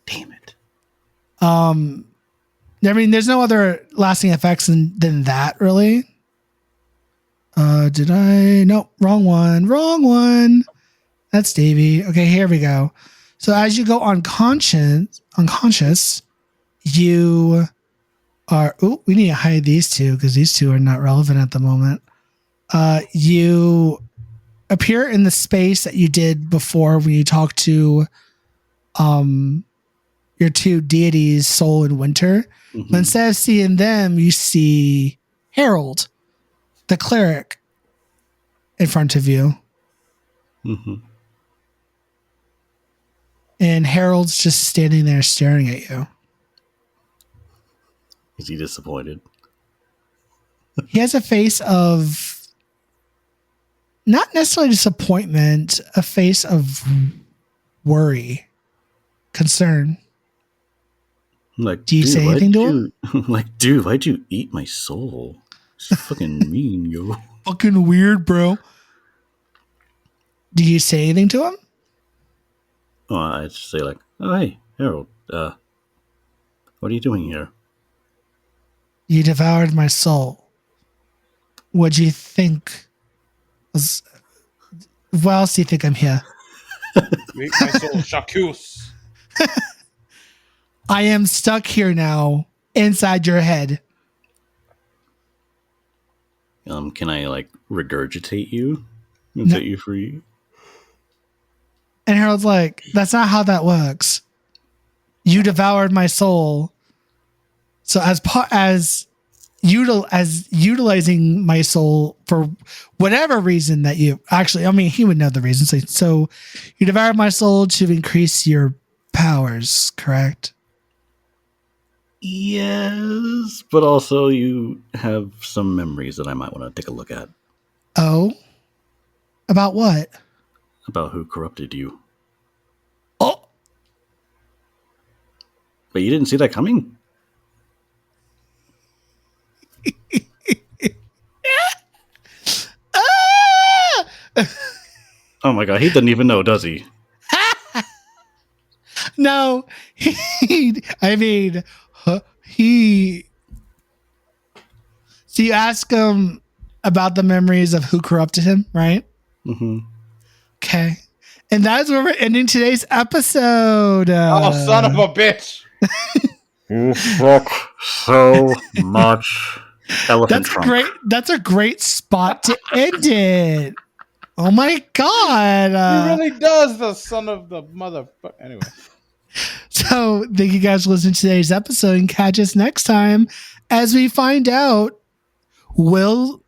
Damn it. I mean, there's no other lasting effects than that, really. Nope, wrong one. That's Davey. Okay, here we go. So as you go unconscious, you are. Oh, we need to hide these two because these two are not relevant at the moment. You appear in the space that you did before when you talked to your two deities, Soul and Winter. Mm-hmm. But instead of seeing them, you see Harold, the cleric, in front of you. Mm-hmm. And Harold's just standing there staring at you. Is he disappointed? He has a face of not necessarily disappointment, a face of worry, concern. Like, do you say anything to him? Like, dude, why'd you eat my soul? It's fucking mean, yo. Fucking weird, bro. Do you say anything to him? Oh, I just say like, oh, hey, Harold, what are you doing here? You devoured my soul. What'd you think? Why else do you think I'm here? You ate my soul, Shacuse. I am stuck here now, inside your head. Can I like regurgitate you and set you free? And Harold's like, that's not how that works. You devoured my soul. So as utilizing my soul for whatever reason that you actually, I mean, he would know the reason. So you devoured my soul to increase your powers, correct? Yes, but also you have some memories that I might want to take a look at. Oh? About what? About who corrupted you. Oh! But you didn't see that coming? Oh my god, he doesn't even know, does he? No, he. So you ask him about the memories of who corrupted him, right? Mm-hmm. Okay. And that's where we're ending today's episode. Oh, son of a bitch. You fuck so much. Elephant trunk. That's a great spot to end it. Oh my god. He really does, the son of the motherfucker. Anyway. So thank you guys for listening to today's episode and catch us next time as we find out, will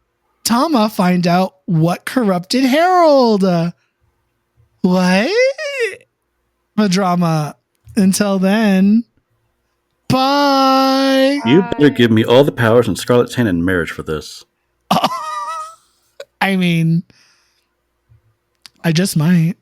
Tama find out what corrupted Harold? What? The drama. Until then, bye. You better give me all the powers and Scarlet's hand in marriage for this. I mean, I just might.